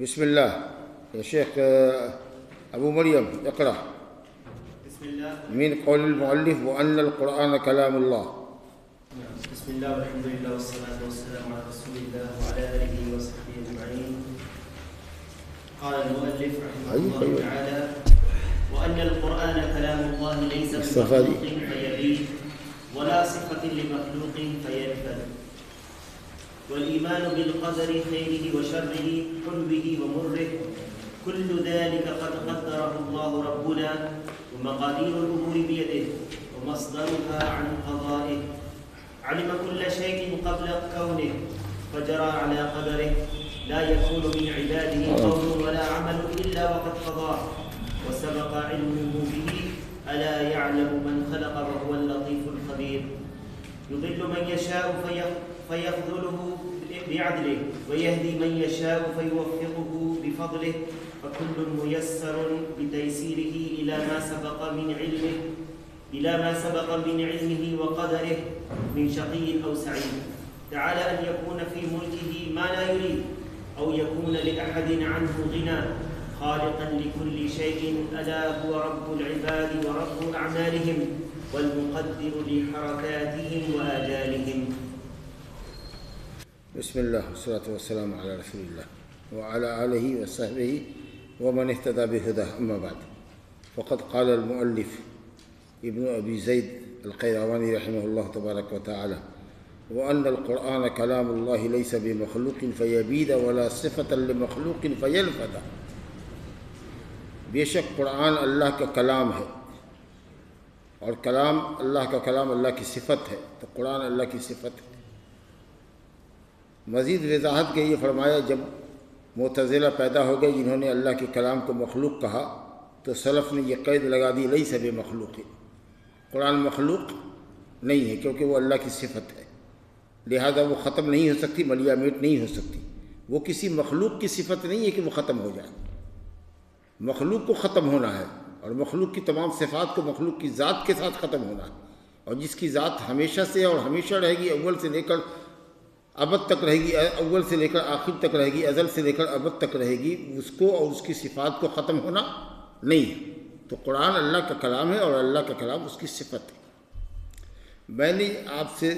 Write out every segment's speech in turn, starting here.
بسم الله يا شيخ أبو مريم اقرأ. بسم الله. من قول المؤلف وأن القرآن كلام الله. بسم الله والحمد لله والصلاة والسلام على رسول الله وعلى آله وصحبه أجمعين. قال المؤلف رحمه الله تعالى: وأن القرآن كلام الله ليس بمخلوق فيبيد ولا صفة لمخلوق فينفد، والإيمان بالقدر خيره وشره حلوه ومره كل ذلك قد قدره الله ربنا، ومقادير الأمور بيده ومصدرها عن قضائه. علم كل شيء قبل كونه فجرى على قدره، لا يكون من عباده قول ولا عمل إلا وقد قضاه، وسبق علمه به. ألا يعلم من خلق وهو اللطيف الخبير. يضل من يشاء فيخذله بعدله، ويهدي من يشاء فيوفقه بفضله، فكل ميسر بتيسيره إلى ما سبق من علمه وقدره، من شقي أو سعيد. تعالى أن يكون في ملكه ما لا يريد، أو يكون لأحد عنه غنى، خالقا لكل شيء. ألا هو رب العباد ورب أعمالهم، والمقدر لحركاتهم وآجالهم. بسم الله والصلاة والسلام على رسول الله وعلى آله وصحبه ومن اهتدى بهداه. أما بعد، فقد قال المؤلف ابن أبي زيد القيرواني رحمه الله تبارك وتعالى: وأن القرآن كلام الله ليس بمخلوق فيبيد ولا صفة لمخلوق فينفد. بے شک قرآن اللہ کا کلام ہے، اور کلام اللہ کا کلام اللہ کی صفت ہے، تو قرآن اللہ کی صفت ہے۔ مزید وضاحت کے یہ فرمایا، جب معتزلہ پیدا ہو گئے جنہوں نے اللہ کے کلام کو مخلوق کہا، تو سلف نے یہ قید لگا دی لیس بمخلوق، قرآن مخلوق نہیں ہے کیونکہ وہ اللہ کی صفت ہے، لہذا وہ ختم نہیں ہو سکتی، ملیا میٹ نہیں ہو سکتی۔ وہ کسی مخلوق کی صفت نہیں ہے کہ وہ ختم ہو جائے، مخلوق کو ختم ہونا ہے، اور مخلوق کی تمام صفات کو مخلوق کی ذات کے ساتھ ختم ہونا ہے، اور جس کی ذات ہمیشہ سے اور ہمیشہ رہے گی، اول سے لے کر ابد تک رہے گی، اول سے لے کر آخر تک رہے گی، ازل سے لے کر ابد تک رہے گی، اس کو اور اس کی صفات کو ختم ہونا نہیں ہے۔ تو قرآن اللہ کا کلام ہے، اور اللہ کا کلام اس کی صفت ہے۔ میں نے آپ سے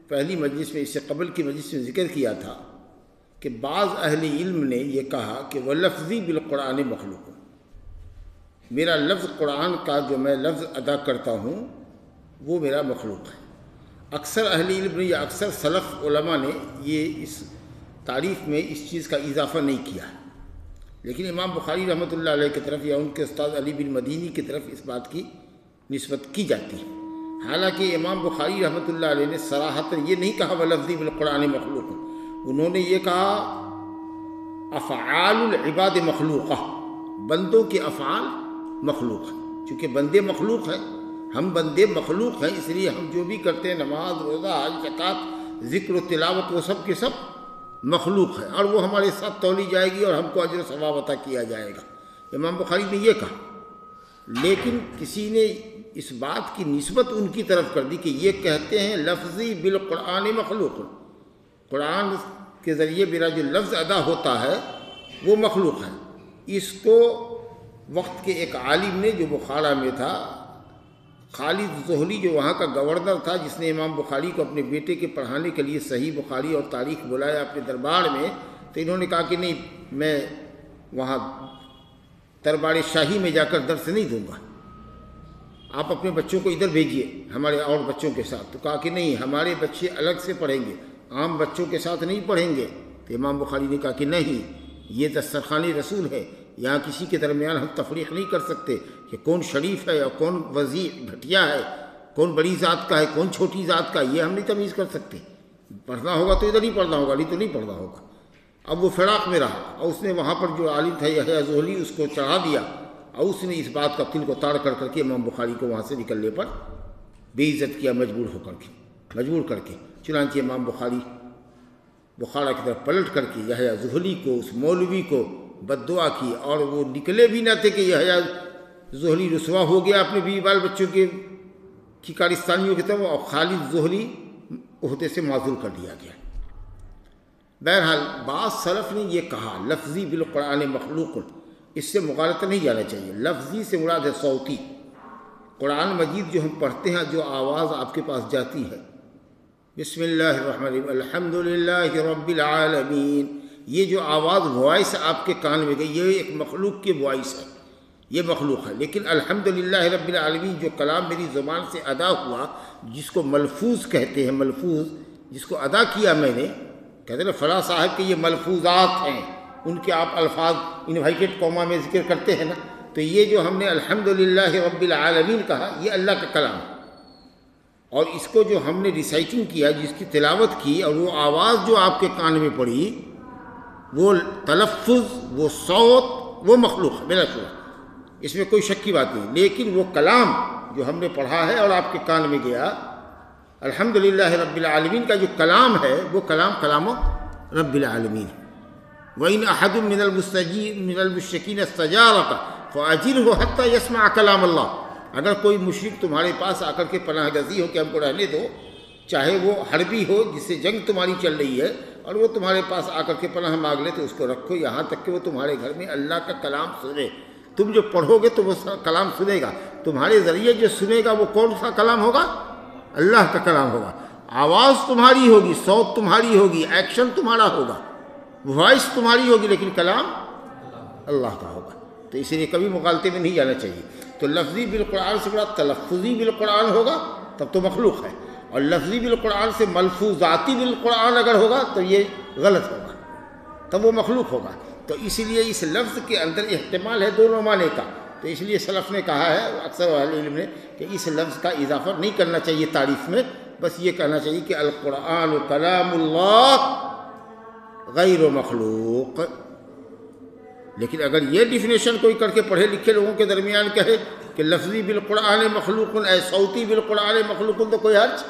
پہلی مجلس میں، اس سے قبل کی مجلس میں ذکر کیا تھا کہ بعض اہل علم نے یہ کہا کہ وہ لفظی بالقرآن مخلوق، میرا لفظ قرآن کا جو میں لفظ ادا کرتا ہوں وہ میرا مخلوق ہے۔ اکثر اہل علم نے یا اکثر سلف علماء نے یہ اس تعریف میں اس چیز کا اضافہ نہیں کیا ہے، لیکن امام بخاری رحمۃ اللہ علیہ کی طرف یا ان کے استاد علی بن مدینی کی طرف اس بات کی نسبت کی جاتی ہے۔ حالانکہ امام بخاری رحمۃ اللہ علیہ نے صراحتاً یہ نہیں کہا وَلَفْظِي بِالْقُرْآنِ مخلوق، انہوں نے یہ کہا افعال العباد مخلوقہ، بندوں کے افعال مخلوق ہیں۔ چونکہ بندے مخلوق ہیں، ہم بندے مخلوق ہیں، اس لیے ہم جو بھی کرتے ہیں، نماز، روزہ، حج، زکوٰۃ، ذکر و تلاوت، وہ سب کے سب مخلوق ہے، اور وہ ہمارے ساتھ تولی جائے گی اور ہم کو اجر و ثواب عطا کیا جائے گا۔ امام بخاری نے یہ کہا، لیکن کسی نے اس بات کی نسبت ان کی طرف کر دی کہ یہ کہتے ہیں لفظی بالقرآن مخلوق، قرآن کے ذریعے میرا جو لفظ ادا ہوتا ہے وہ مخلوق ہے۔ اس کو وقت کے ایک عالم نے جو بخارا میں تھا، خالد زہلی، جو وہاں کا گورنر تھا، جس نے امام بخاری کو اپنے بیٹے کے پڑھانے کے لیے صحیح بخاری اور تاریخ بلایا اپنے دربار میں، تو انہوں نے کہا کہ نہیں، میں وہاں دربار شاہی میں جا کر درس نہیں دوں گا، آپ اپنے بچوں کو ادھر بھیجیے ہمارے اور بچوں کے ساتھ۔ تو کہا کہ نہیں، ہمارے بچے الگ سے پڑھیں گے، عام بچوں کے ساتھ نہیں پڑھیں گے۔ تو امام بخاری نے کہا کہ نہیں، یہ دسترخوان رسول ہے، یہاں کسی کے درمیان ہم تفریق نہیں کر سکتے کہ کون شریف ہے اور کون وضیع گھٹیا ہے، کون بڑی ذات کا ہے، کون چھوٹی ذات کا، یہ ہم نہیں تمیز کر سکتے۔ پڑھنا ہوگا تو ادھر ہی پڑھنا ہوگا، نہیں تو نہیں پڑھنا ہوگا۔ اب وہ فراق میں رہا، اور اس نے وہاں پر جو عالم تھا یحییٰ زہلی، اس کو چڑھا دیا، اور اس نے اس بات کا تل کو تاڑ کر کے امام بخاری کو وہاں سے نکلنے پر بے عزت کیا، مجبور کر کے۔ چنانچہ امام بخاری بخارا کی طرف پلٹ کر کے یحییٰ زہلی کو، اس مولوی کو بد دعا کی، اور وہ نکلے بھی نہ تھے کہ یحییٰ زہلی رسوا ہو گیا اپنے بیوی بال بچوں کی کارستانیوں کی طرف، اور خالد زہلی عہدے سے معزول کر دیا گیا۔ بہرحال بعض سلف نے یہ کہا لفظی بالقرآن مخلوق، اس سے مغالطہ نہیں جانا چاہیے. لفظی سے مراد ہے صوتی. قرآن مجید جو ہم پڑھتے ہیں، جو آواز آپ کے پاس جاتی ہے، بسم اللہ الرحمن الرحیم الحمد للہ رب العالمین، یہ جو آواز وائس آپ کے کان میں گئی، یہ ایک مخلوق کی وائس ہے، یہ مخلوق ہے. لیکن الحمد للہ رب العالمین جو کلام میری زبان سے ادا ہوا، جس کو ملفوظ کہتے ہیں، ملفوظ جس کو ادا کیا میں نے، کہتے ہیں فلاں صاحب کے یہ ملفوظات ہیں، ان کے آپ الفاظ انورٹڈ کوما میں ذکر کرتے ہیں نا، تو یہ جو ہم نے الحمد للہ رب العالمین کہا، یہ اللہ کا کلام ہے. اور اس کو جو ہم نے ریسائٹنگ کیا، جس کی تلاوت کی، اور وہ آواز جو آپ کے کان میں پڑی، وہ تلفظ، وہ صوت، وہ مخلوق ہے بلا شبہ، اس میں کوئی شک کی بات نہیں. لیکن وہ کلام جو ہم نے پڑھا ہے اور آپ کے کان میں گیا، الحمدللہ رب العالمین کا جو کلام ہے، وہ کلام رب العالمین. وَإِنْ أَحَدٌ مِّنَ الْمُشْرِكِينَ اسْتَجَارَكَ فَأَجِرْهُ حَتَّى يَسْمَعَ كَلَامَ اللَّهِ. اگر کوئی مشرک تمہارے پاس آ کر کے پناہ گزی ہو کہ ہم کو رہنے دو، چاہے وہ حربی ہو جس سے جنگ تمہاری چل رہی ہے، اور وہ تمہارے پاس آ کر کے پناہ مانگ لے، تو اس کو رکھو یہاں تک کہ وہ تمہارے گھر میں اللہ کا کلام سنے. تم جو پڑھو گے تو وہ کلام سنے گا، تمہارے ذریعے جو سنے گا وہ کون سا کلام ہوگا؟ اللہ کا کلام ہوگا. آواز تمہاری ہوگی، صوت تمہاری ہوگی، ایکشن تمہارا ہوگا، وائس تمہاری ہوگی، لیکن کلام اللہ کا ہوگا. تو اس لیے کبھی مغالطے میں نہیں جانا چاہیے. تو لفظی بالقرآن سے بڑا تلفظی بالقرآن ہوگا تب تو مخلوق ہے، اور لفظی بالقرآن سے ملفوظاتی بالقرآن اگر ہوگا تو یہ غلط ہوگا، تب وہ مخلوق ہوگا. تو اس لیے اس لفظ کے اندر احتمال ہے دونوں معنی کا. تو اس لیے سلف نے کہا ہے، اکثر اہل علم نے، کہ اس لفظ کا اضافہ نہیں کرنا چاہیے تعریف میں، بس یہ کہنا چاہیے کہ القرآن کلام اللہ غیر مخلوق. لیکن اگر یہ ڈیفینیشن کوئی کر کے پڑھے لکھے لوگوں کے درمیان کہے کہ لفظی بالقرآن مخلوق اے صوتی بالقرآن مخلوق، تو کوئی حرج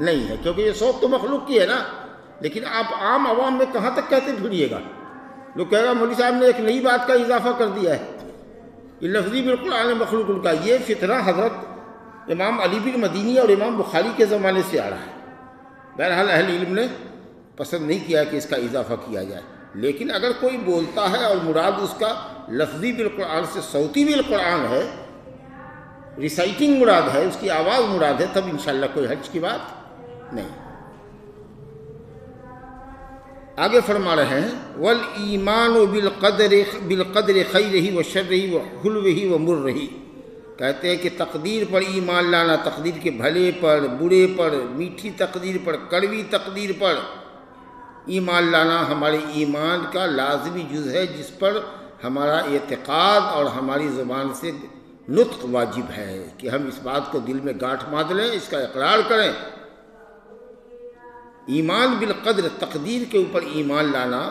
نہیں ہے، کیونکہ یہ صوت تو مخلوق کی ہے نا. لیکن آپ عام عوام میں کہاں تک کہتے پھریے گا؟ لوگ کہے گا مولوی صاحب نے ایک نئی بات کا اضافہ کر دیا ہے، یہ لفظی بالقرآن مخلوق ان کا. یہ فتنہ حضرت امام علی بن مدینی اور امام بخاری کے زمانے سے آ رہا ہے. بہرحال اہل علم نے پسند نہیں کیا کہ اس کا اضافہ کیا جائے. لیکن اگر کوئی بولتا ہے اور مراد اس کا لفظی بالقرآن سے صوتی بالقرآن ہے، ریسائٹنگ مراد ہے، اس کی آواز مراد ہے، تب انشاءاللہ کوئی حرج کی بات نہیں. آگے فرما رہے ہیں وَالْإِيمَانُ بِالْقَدْرِ خَيْرِهِ وَشَرِّهِ وَحُلْوِهِ وَمُرِّهِ. کہتے ہیں کہ تقدیر پر ایمان لانا، تقدیر کے بھلے پر، برے پر، میٹھی تقدیر پر، کڑوی تقدیر پر ایمان لانا ہمارے ایمان کا لازمی جز ہے، جس پر ہمارا اعتقاد اور ہماری زبان سے نطق واجب ہے کہ ہم اس بات کو دل میں گاٹھ باندھ لیں، اس کا اقرار کریں. ایمان بالقدر، تقدیر کے اوپر ایمان لانا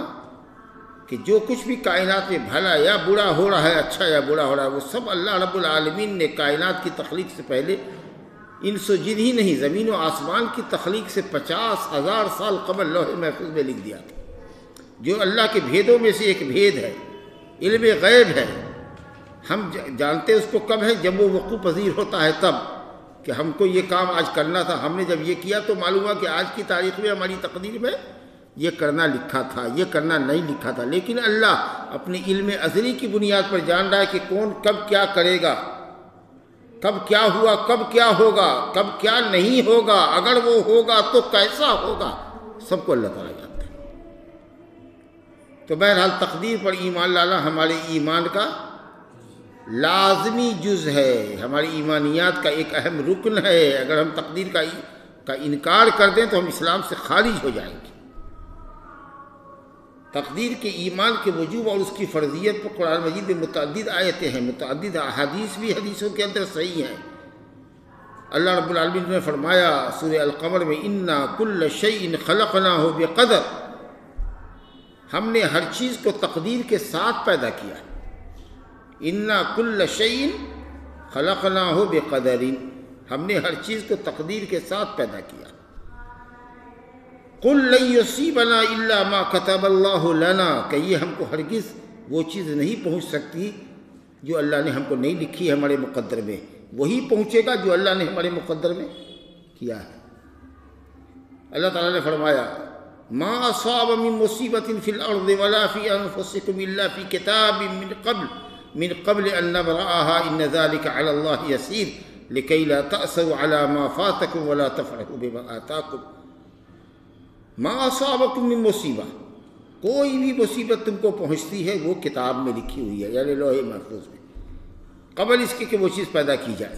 کہ جو کچھ بھی کائنات میں بھلا یا برا ہو رہا ہے، اچھا یا برا ہو رہا ہے، وہ سب اللہ رب العالمین نے کائنات کی تخلیق سے پہلے، انس و جن ہی نہیں، زمین و آسمان کی تخلیق سے 50,000 سال قبل لوح محفوظ میں لکھ دیا تھا. جو اللہ کے بھیدوں میں سے ایک بھید ہے، علم غیب ہے. ہم جانتے اس کو کب ہے؟ جب وہ وقوع پذیر ہوتا ہے، تب کہ ہم کو یہ کام آج کرنا تھا، ہم نے جب یہ کیا تو معلوم ہوا کہ آج کی تاریخ میں ہماری تقدیر میں یہ کرنا لکھا تھا، یہ کرنا نہیں لکھا تھا. لیکن اللہ اپنے علم ازلی کی بنیاد پر جان رہا ہے کہ کون کب کیا کرے گا، کب کیا ہوا، کب کیا ہوگا، کب کیا نہیں ہوگا، اگر وہ ہوگا تو کیسا ہوگا، سب کو اللہ تعالیٰ جانتا ہے. تو بہرحال تقدیر پر ایمان لانا ہمارے ایمان کا لازمی جز ہے، ہماری ایمانیات کا ایک اہم رکن ہے. اگر ہم تقدیر کا انکار کر دیں تو ہم اسلام سے خارج ہو جائیں گے. تقدیر کے ایمان کے وجوب اور اس کی فرضیت پر قرآن مجید میں متعدد آیتیں ہیں، متعدد احادیث بھی حدیثوں کے اندر صحیح ہیں. اللہ رب العالمین نے فرمایا سورہ القمر میں اِنَّا كُلَّ شَيْءٍ خَلَقْنَاهُ بِقَدَرٍ، ہم نے ہر چیز کو تقدیر کے ساتھ پیدا کیا. اِنَّا كُلَّ شَيْءٍ خَلَقْنَاهُ بِقَدَرٍ، ہم نے ہر چیز کو تقدیر کے ساتھ پیدا کیا. قُلْ لَن يُصِيبَنَا إِلَّا مَا كَتَبَ اللَّهُ لَنَا، کہ یہ ہم کو ہرگز وہ چیز نہیں پہنچ سکتی جو اللہ نے ہم کو نہیں لکھی ہے ہمارے مقدر میں، وہی پہنچے گا جو اللہ نے ہمارے مقدر میں کیا ہے. اللہ تعالیٰ نے فرمایا ما اصاب من مصیبۃ فی الارض ولا فی انفسکم الا فی کتاب من قبل ان نبرأها ان ذلك علی اللہ یسیر لکی لا تأسوا علی ما فاتکم ولا تفرحوا بما آتاکم۔ ما اصابکم من مصیبہ، کوئی بھی مصیبت تم کو پہنچتی ہے وہ کتاب میں لکھی ہوئی ہے، یعنی لوح محفوظ میں، قبل اس کے کہ وہ چیز پیدا کی جائے۔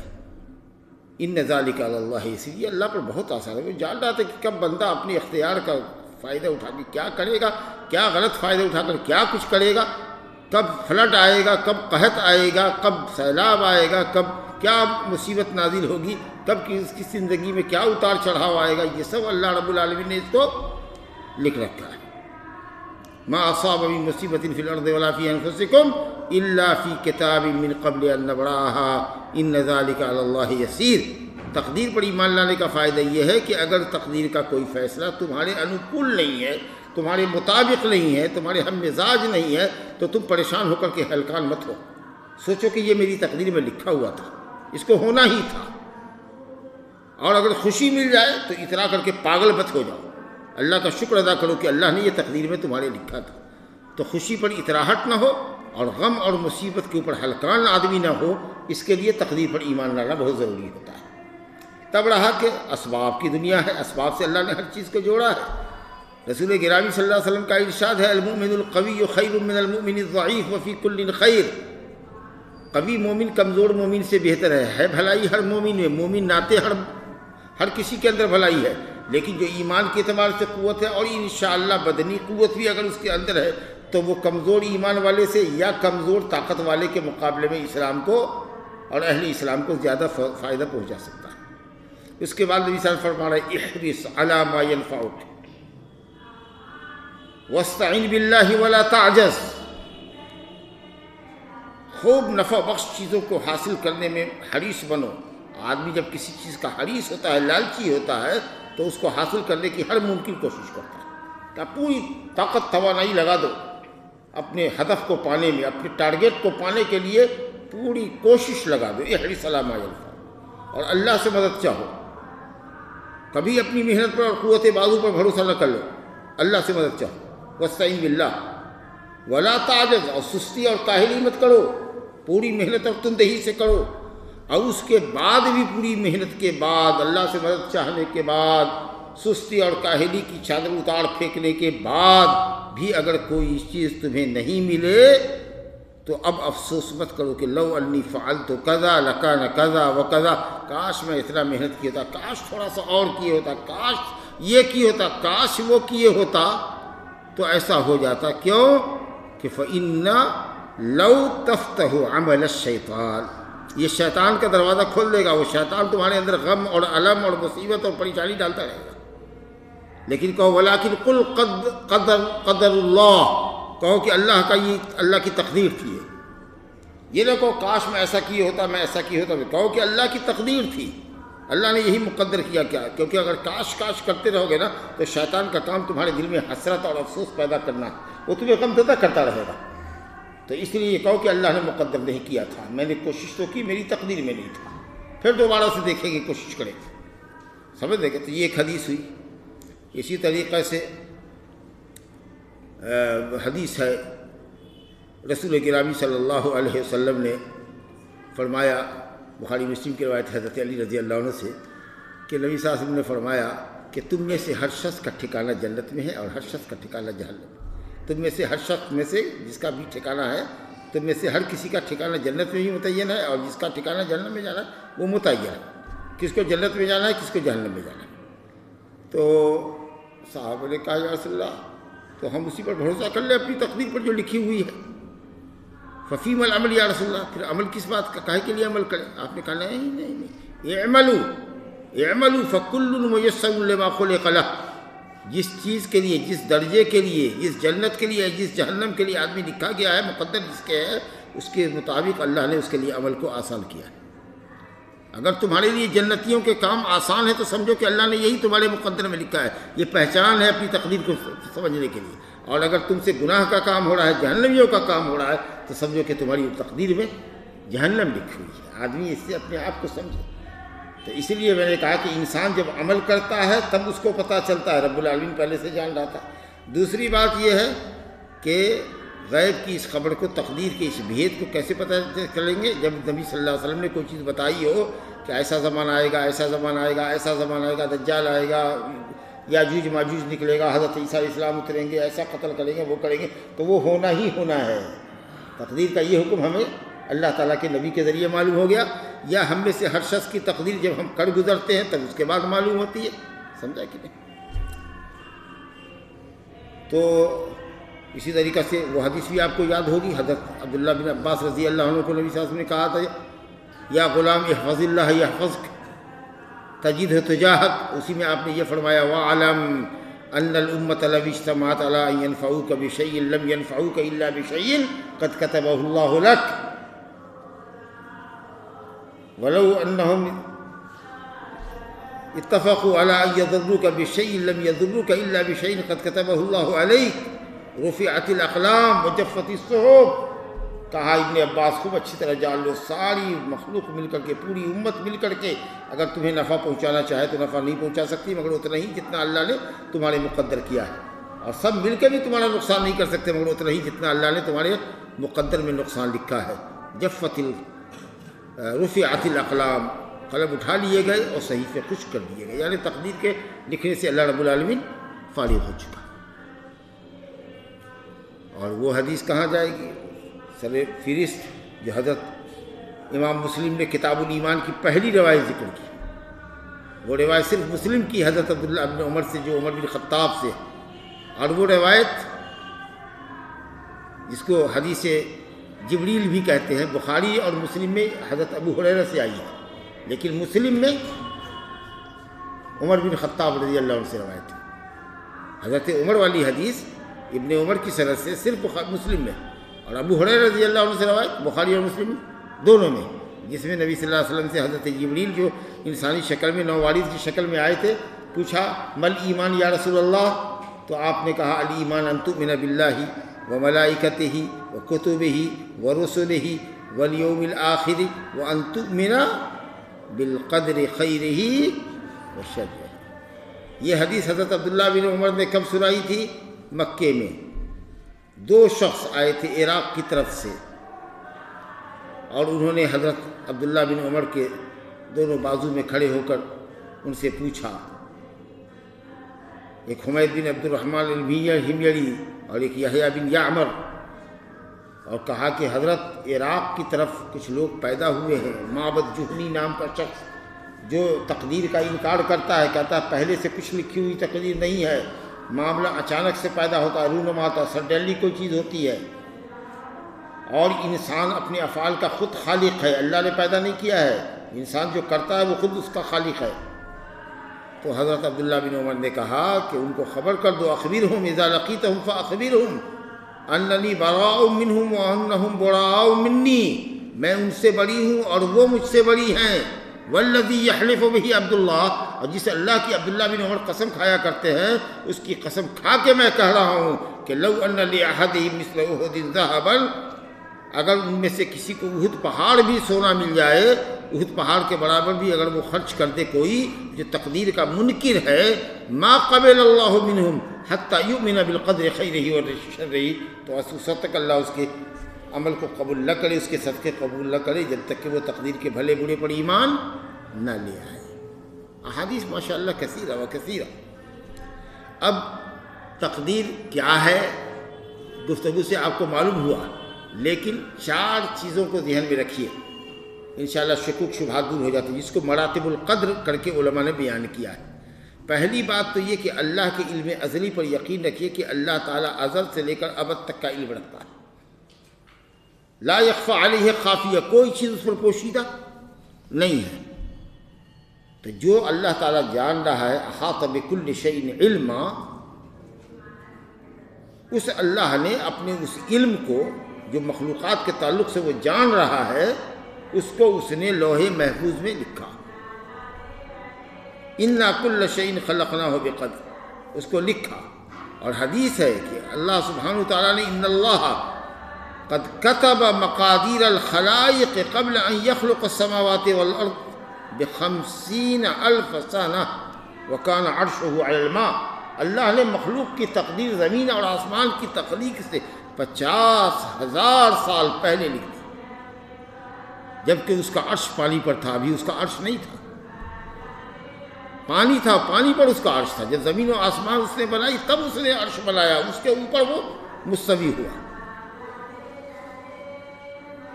ان ذالک علی اللہ یسیر، یہ اللہ پر بہت آسان ہے۔ وہ جان رہا تھا کہ کب بندہ اپنے اختیار کا فائدہ اٹھا کے کیا کرے گا، کیا غلط فائدہ اٹھا کر کیا کچھ کرے گا، کب فلڈ آئے گا، کب قحط آئے گا، کب سیلاب آئے گا، کب کیا مصیبت نازل ہوگی، کب اس کی زندگی میں کیا اتار چڑھاؤ آئے گا، یہ سب اللہ رب العالمین نے اس کو لکھ رکھا ہے۔ ما اصاب من مصیبۃ فی الارض ولا فی انفسکم الا فی کتاب من قبل ان نبرأها ان ذلک علی اللہ یسیر۔ تقدیر پر ایمان لانے کا فائدہ یہ ہے کہ اگر تقدیر کا کوئی فیصلہ تمہارے انوکول نہیں ہے، تمہارے مطابق نہیں ہے، تمہارے ہم مزاج نہیں ہے، تو تم پریشان ہو کر کے ہلکان مت ہو، سوچو کہ یہ میری تقدیر میں لکھا ہوا تھا، اس کو ہونا ہی تھا۔ اور اگر خوشی مل جائے تو اترا کر کے پاگل مت ہو جاؤ، اللہ کا شکر ادا کرو کہ اللہ نے یہ تقدیر میں تمہارے لکھا تھا۔ تو خوشی پر اتراہٹ نہ ہو اور غم اور مصیبت کے اوپر ہلکان آدمی نہ ہو، اس کے لیے تقدیر پر ایمان لانا بہت ضروری ہوتا ہے۔ تب رہا کہ اسباب کی دنیا ہے، اسباب سے اللہ نے ہر چیز کو جوڑا ہے۔ رسول گرامی صلی اللہ علیہ وسلم کا ارشاد ہے المؤمن القوی خیر من المؤمن الضعیف وفی کل خیر۔ قوی مومن کمزور مومن سے بہتر ہے بھلائی ہر مومن میں، مومن ناتے ہر کسی کے اندر بھلائی ہے، لیکن جو ایمان کے اعتبار سے قوت ہے اور انشاءاللہ بدنی قوت بھی اگر اس کے اندر ہے تو وہ کمزور ایمان والے سے یا کمزور طاقت والے کے مقابلے میں اسلام کو اور اہل اسلام کو زیادہ فائدہ پہنچا سکتا ہے۔ اس کے بعد نبی صلی اللہ علیہ وسلم فرما رہے احرص علی ما ينفعک واستعن باللہ ولا تعجز۔ خوب نفع بخش چیزوں کو حاصل کرنے میں حریص بنو۔ آدمی جب کسی چیز کا حریص ہوتا ہے، لالچی ہوتا ہے، تو اس کو حاصل کرنے کی ہر ممکن کوشش کرتا ہے کہ پوری طاقت توانائی لگا دو اپنے ہدف کو پانے میں، اپنے ٹارگیٹ کو پانے کے لیے پوری کوشش لگا دو۔ احرص علی ما ينفعک، اور اللہ سے مدد چاہو۔ کبھی اپنی محنت پر اور قوت بازو پر بھروسہ نہ کر لو، اللہ سے مدد چاہو۔ واستعین باللہ ولا تعجز، اور سستی اور کاہلی مت کرو، پوری محنت اور تندہی سے کرو، اور اس کے بعد بھی پوری محنت کے بعد اللہ سے مدد چاہنے کے بعد سستی اور کاہلی کی چادر اتار پھینکنے کے بعد بھی اگر کوئی چیز تمہیں نہیں ملے تو اب افسوس مت کرو کہ لو انی فعلت کذا لکان کذا و کذا، کاش میں اتنا محنت کیا ہوتا، کاش تھوڑا سا اور کیے ہوتا، کاش یہ کیے ہوتا، کاش وہ کیے ہوتا تو ایسا ہو جاتا۔ کیوں کہ فَإِنَّ لَوْ تَفْتَحُ عَمَلَ الشَّيْطَانِ، یہ شیطان کا دروازہ کھول دے گا، وہ شیطان تمہارے اندر غم اور علم اور مصیبت اور پریشانی ڈالتا رہے گا۔ لیکن کہو ولیکن قل قدر اللہ، کہو کہ اللہ کی تقدیر تھی۔ یہ نہ کہو کاش میں ایسا کیے ہوتا، میں ایسا کیے ہوتا، کہو کہ اللہ کی تقدیر تھی، اللہ نے یہی مقدر کیا کیا، کیونکہ اگر کاش کاش کرتے رہو گے نا تو شیطان کا کام تمہارے دل میں حسرت اور افسوس پیدا کرنا ہے، وہ تمہیں غم زدہ کرتا رہے گا۔ تو اس لیے یہ کہو کہ اللہ نے مقدر نہیں کیا تھا، میں نے کوشش تو کی، میری تقدیر میں نہیں تھا، پھر دوبارہ سے دیکھیں گے، کوشش کریں گے، سمجھ دیں گے۔ تو یہ ایک حدیث ہوئی۔ اسی طریقے سے حدیث ہے رسول گرامی صلی اللہ علیہ وسلم نے فرمایا، بخاری مسلم کی روایت حضرت علی رضی اللہ عنہ سے، کہ نبی صلی اللہ علیہ وسلم نے فرمایا کہ تم میں سے ہر شخص کا ٹھکانہ جنت میں ہے اور ہر شخص کا ٹھکانہ جہنم میں۔ تم میں سے ہر شخص میں سے جس کا بھی ٹھکانہ ہے، تم میں سے ہر کسی کا ٹھکانہ جنت میں بھی متعین ہے، اور جس کا ٹھکانہ جہنم میں جانا ہے وہ متعین ہے، کس کو جنت میں جانا ہے، کس کو جہنم میں جانا ہے۔ تو صحابہ نے کہا یا رسول اللہ، تو ہم اسی پر بھروسہ کر لیں اپنی تقدیر پر جو لکھی ہوئی ہے۔ ففیم العمل یا رسول اللہ، پھر عمل کس بات کا، کاہے کے لیے عمل کریں؟ آپ نے کہا نہیں، اعملوا فکل میسر لما خلق لہ، جس چیز کے لیے، جس درجے کے لیے، جس جنت کے لیے، جس جہنم کے لیے آدمی لکھا گیا ہے، مقدر جس کے ہے، اس کے مطابق اللہ نے اس کے لیے عمل کو آسان کیا ہے۔ اگر تمہارے لیے جنتیوں کے کام آسان ہے تو سمجھو کہ اللہ نے یہی تمہارے مقدر میں لکھا ہے، یہ پہچان ہے اپنی تقدیر کو سمجھنے کے لیے۔ اور اگر تم سے گناہ کا کام ہو رہا ہے، جہنمیوں کا کام ہو رہا ہے، تو سمجھو کہ تمہاری تقدیر میں جہنم لکھی ہوئی ہے۔ آدمی اس سے اپنے آپ کو سمجھے۔ تو اس لیے میں نے کہا کہ انسان جب عمل کرتا ہے تب اس کو پتہ چلتا ہے، رب العالمین پہلے سے جان رہا تھا۔ دوسری بات یہ ہے کہ غیب کی اس خبر کو، تقدیر کے اس بھید کو کیسے پتہ کریں گے؟ جب نبی صلی اللہ علیہ وسلم نے کوئی چیز بتائی ہو کہ ایسا زمانہ آئے گا، ایسا زمانہ آئے گا، ایسا زمانہ آئے گا، دجال آئے گا، یاجوج ماجوج نکلے گا، حضرت عیسیٰ علیہ السلام اتریں گے، ایسا قتل کریں گے، وہ کریں گے، تو وہ ہونا ہی ہونا ہے۔ تقدیر کا یہ حکم ہمیں اللہ تعالیٰ کے نبی کے ذریعے معلوم ہو گیا، یا ہم میں سے ہر شخص کی تقدیر جب ہم کر گزرتے ہیں تب اس کے بعد معلوم ہوتی ہے، سمجھا کہ نہیں؟ تو اسی طریقہ سے وہ حدیث بھی آپ کو یاد ہوگی، حضرت عبداللہ بن عباس رضی اللہ عنہ کو نبی صلی اللہ علیہ وسلم نے کہا تھا، یا غلام احفظ اللہ یحفظک تجدہ تجاہک، اسی میں آپ نے یہ فرمایا وَاعْلَمْ أَنَّ الْأُمَّةَ لَوْ اجْتَمَعَتْ عَلَىٰ أَن يَنفَعُوكَ بِشَيْءٍ لَمْ يَنفَعُوكَ إِلَّا بِشَيْءٍ قَدْ كَتَبَهُ اللَّهُ لَكَ وَلَوْ أَنَّهُمْ اتَّفَقُوا عَلَىٰ أَن يَضُرُّوكَ بِشَيْءٍ لَمْ يَضُرُّوكَ إِلَّا بِشَيْءٍ قَدْ كَتَبَهُ اللَّهُ عَلَيْكَ رُفِعَتِ الْأَقْلَامُ وَجَفَّتِ الصُّحُفُ۔ کہا ابن عباس خوب اچھی طرح جان لو، ساری مخلوق مل کر کے، پوری امت مل کر کے اگر تمہیں نفع پہنچانا چاہے تو نفع نہیں پہنچا سکتی مگر اتنا ہی جتنا اللہ نے تمہارے مقدر کیا ہے، اور سب مل کے بھی تمہارا نقصان نہیں کر سکتے مگر اتنا ہی جتنا اللہ نے تمہارے مقدر میں نقصان لکھا ہے۔ رفعت الاقلام، قلم اٹھا لیے گئے اور صحیفے خشک کر دیے گئے، یعنی تقدیر کے لکھنے سے اللہ رب العالمین فارغ ہو چکا۔ اور وہ حدیث کہاں جائے گی؟ سر فہرست جو حضرت امام مسلم نے کتاب الایمان کی پہلی روایت ذکر کی، وہ روایت صرف مسلم کی حضرت عبداللہ بن عمر سے، جو عمر بن خطاب سے، اور وہ روایت جس کو حدیث جبریل بھی کہتے ہیں، بخاری اور مسلم میں حضرت ابو ہریرہ سے آئی ہے، لیکن مسلم میں عمر بن خطاب رضی اللہ عنہ سے روایت ہے۔ حضرت عمر والی حدیث ابن عمر کی سند سے صرف مسلم میں، اور ابو ہریرہ رضی اللہ عنہ سے روایت بخاری اور مسلم دونوں میں، جس میں نبی صلی اللہ علیہ وسلم سے حضرت جبریل جو انسانی شکل میں، نووارث کی شکل میں آئے تھے، پوچھا مل ایمان یا رسول اللہ، تو آپ نے کہا الایمان ان تؤمن باللہ وملائکتہ وکتبہ ورسلہ والیوم الآخر وان تؤمن بالقدر خیرہ وشرہ۔ یہ حدیث حضرت عبداللہ بن عمر نے کب سنائی تھی؟ مکے میں۔ دو شخص آئے تھے عراق کی طرف سے، اور انہوں نے حضرت عبداللہ بن عمر کے دونوں بازو میں کھڑے ہو کر ان سے پوچھا، ایک حمید بن عبد الرحمن الحمیری اور ایک یحییٰ بن یعمر، اور کہا کہ حضرت عراق کی طرف کچھ لوگ پیدا ہوئے ہیں، معبد جہنی نام کا شخص جو تقدیر کا انکار کرتا ہے، کہتا ہے پہلے سے کچھ لکھی ہوئی تقدیر نہیں ہے، معاملہ اچانک سے پیدا ہوتا ہے، رونما ہوتا ہے، سڈنلی کوئی چیز ہوتی ہے، اور انسان اپنے افعال کا خود خالق ہے، اللہ نے پیدا نہیں کیا ہے، انسان جو کرتا ہے وہ خود اس کا خالق ہے۔ تو حضرت عبداللہ بن عمر نے کہا کہ ان کو خبر کر دو، اخبرہم اذا لقیتہم فاخبرہم اننی براء منہم وانہم براء منی، میں ان سے بری ہوں اور وہ مجھ سے بری ہیں، والذی یحلف بہ عبداللہ، اور جس اللہ کی عبداللہ بن عمر قسم کھایا کرتے ہیں اس کی قسم کھا کے میں کہہ رہا ہوں کہ لو ان لاحدہم مثل احد ذہبا، اگر ان میں سے کسی کو احد پہاڑ بھی سونا مل جائے، احد پہاڑ کے برابر بھی اگر وہ خرچ کر دے کوئی جو تقدیر کا منکر ہے، ما قبل اللہ منہم حتی یؤمن بالقدر خیرہ وشرہ، تو اس وقت تک اللہ اس کے عمل کو قبول نہ کرے، اس کے صدقے قبول نہ کرے جب تک کہ وہ تقدیر کے بھلے برے پر ایمان نہ لے آئے۔ احادیث ماشاءاللہ کثیرہ و کثیرہ۔ اب تقدیر کیا ہے گفتگو سے آپ کو معلوم ہوا، لیکن 4 چیزوں کو ذہن میں رکھیے، انشاءاللہ شکوک شبہات دور ہو جاتے ہیں، جس کو مراتب القدر کر کے علماء نے بیان کیا ہے۔ پہلی بات تو یہ کہ اللہ کے علم ازلی پر یقین رکھیے کہ اللہ تعالیٰ ازل سے لے کر ابد تک کا علم رکھتا ہے، لا یخفی علیہ خافیہ، کوئی چیز اس پر پوشیدہ نہیں ہے۔ تو جو اللہ تعالیٰ جان رہا ہے، احاط بکل شیء علما، اس اللہ نے اپنے اس علم کو جو مخلوقات کے تعلق سے وہ جان رہا ہے، اس کو اس نے لوح محفوظ میں لکھا، انا کل شیء خلقناہ بقدر، اس کو لکھا۔ اور حدیث ہے کہ اللہ سبحانہ وتعالیٰ نے ان اللہ قد كتب مقادیر الخلائق قبل ان يخلق السماوات والارض ب50,000 سنہ وکان عرشہ علی الماء. اللہ نے مخلوق کی تقدیر زمین اور آسمان کی تخلیق سے 50,000 سال پہلے لکھ دی، جبکہ اس کا عرش پانی پر تھا. ابھی اس کا عرش نہیں تھا، پانی تھا، پانی پر اس کا عرش تھا. جب زمین و آسمان اس نے بنائی تب اس نے عرش بنایا، اس کے اوپر وہ مستوی ہوا.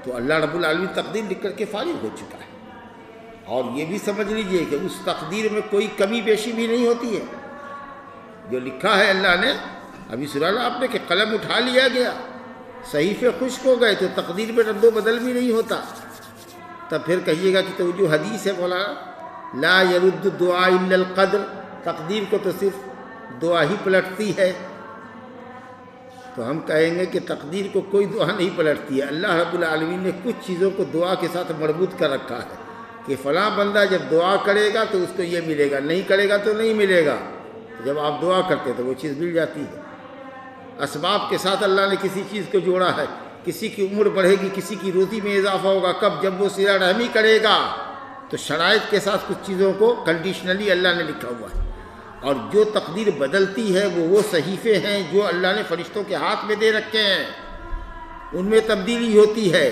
تو اللہ رب العالمین تقدیر لکھ کر کے فارغ ہو چکا ہے. اور یہ بھی سمجھ لیجئے کہ اس تقدیر میں کوئی کمی بیشی بھی نہیں ہوتی ہے. جو لکھا ہے اللہ نے، ابھی سنا نا آپ نے کہ قلم اٹھا لیا گیا، صحیفے خشک ہو گئے، تو تقدیر میں رد و بدل بھی نہیں ہوتا. تب پھر کہیے گا کہ تو جو حدیث ہے مولانا لا يرد الدعاء الا القدر، تقدیر کو تو صرف دعا ہی پلٹتی ہے. تو ہم کہیں گے کہ تقدیر کو کوئی دعا نہیں پلٹتی ہے. اللہ رب العالمین نے کچھ چیزوں کو دعا کے ساتھ مربوط کر رکھا ہے کہ فلاں بندہ جب دعا کرے گا تو اس کو یہ ملے گا، نہیں کرے گا تو نہیں ملے گا. جب آپ دعا کرتے تو وہ چیز مل جاتی ہے. اسباب کے ساتھ اللہ نے کسی چیز کو جوڑا ہے. کسی کی عمر بڑھے گی، کسی کی روزی میں اضافہ ہوگا، کب؟ جب وہ صلہ رحمی کرے گا. تو شرائط کے ساتھ کچھ چیزوں کو کنڈیشنلی اللہ نے لکھا ہوا ہے. اور جو تقدیر بدلتی ہے وہ صحیفے ہیں جو اللہ نے فرشتوں کے ہاتھ میں دے رکھے ہیں، ان میں تبدیلی ہوتی ہے.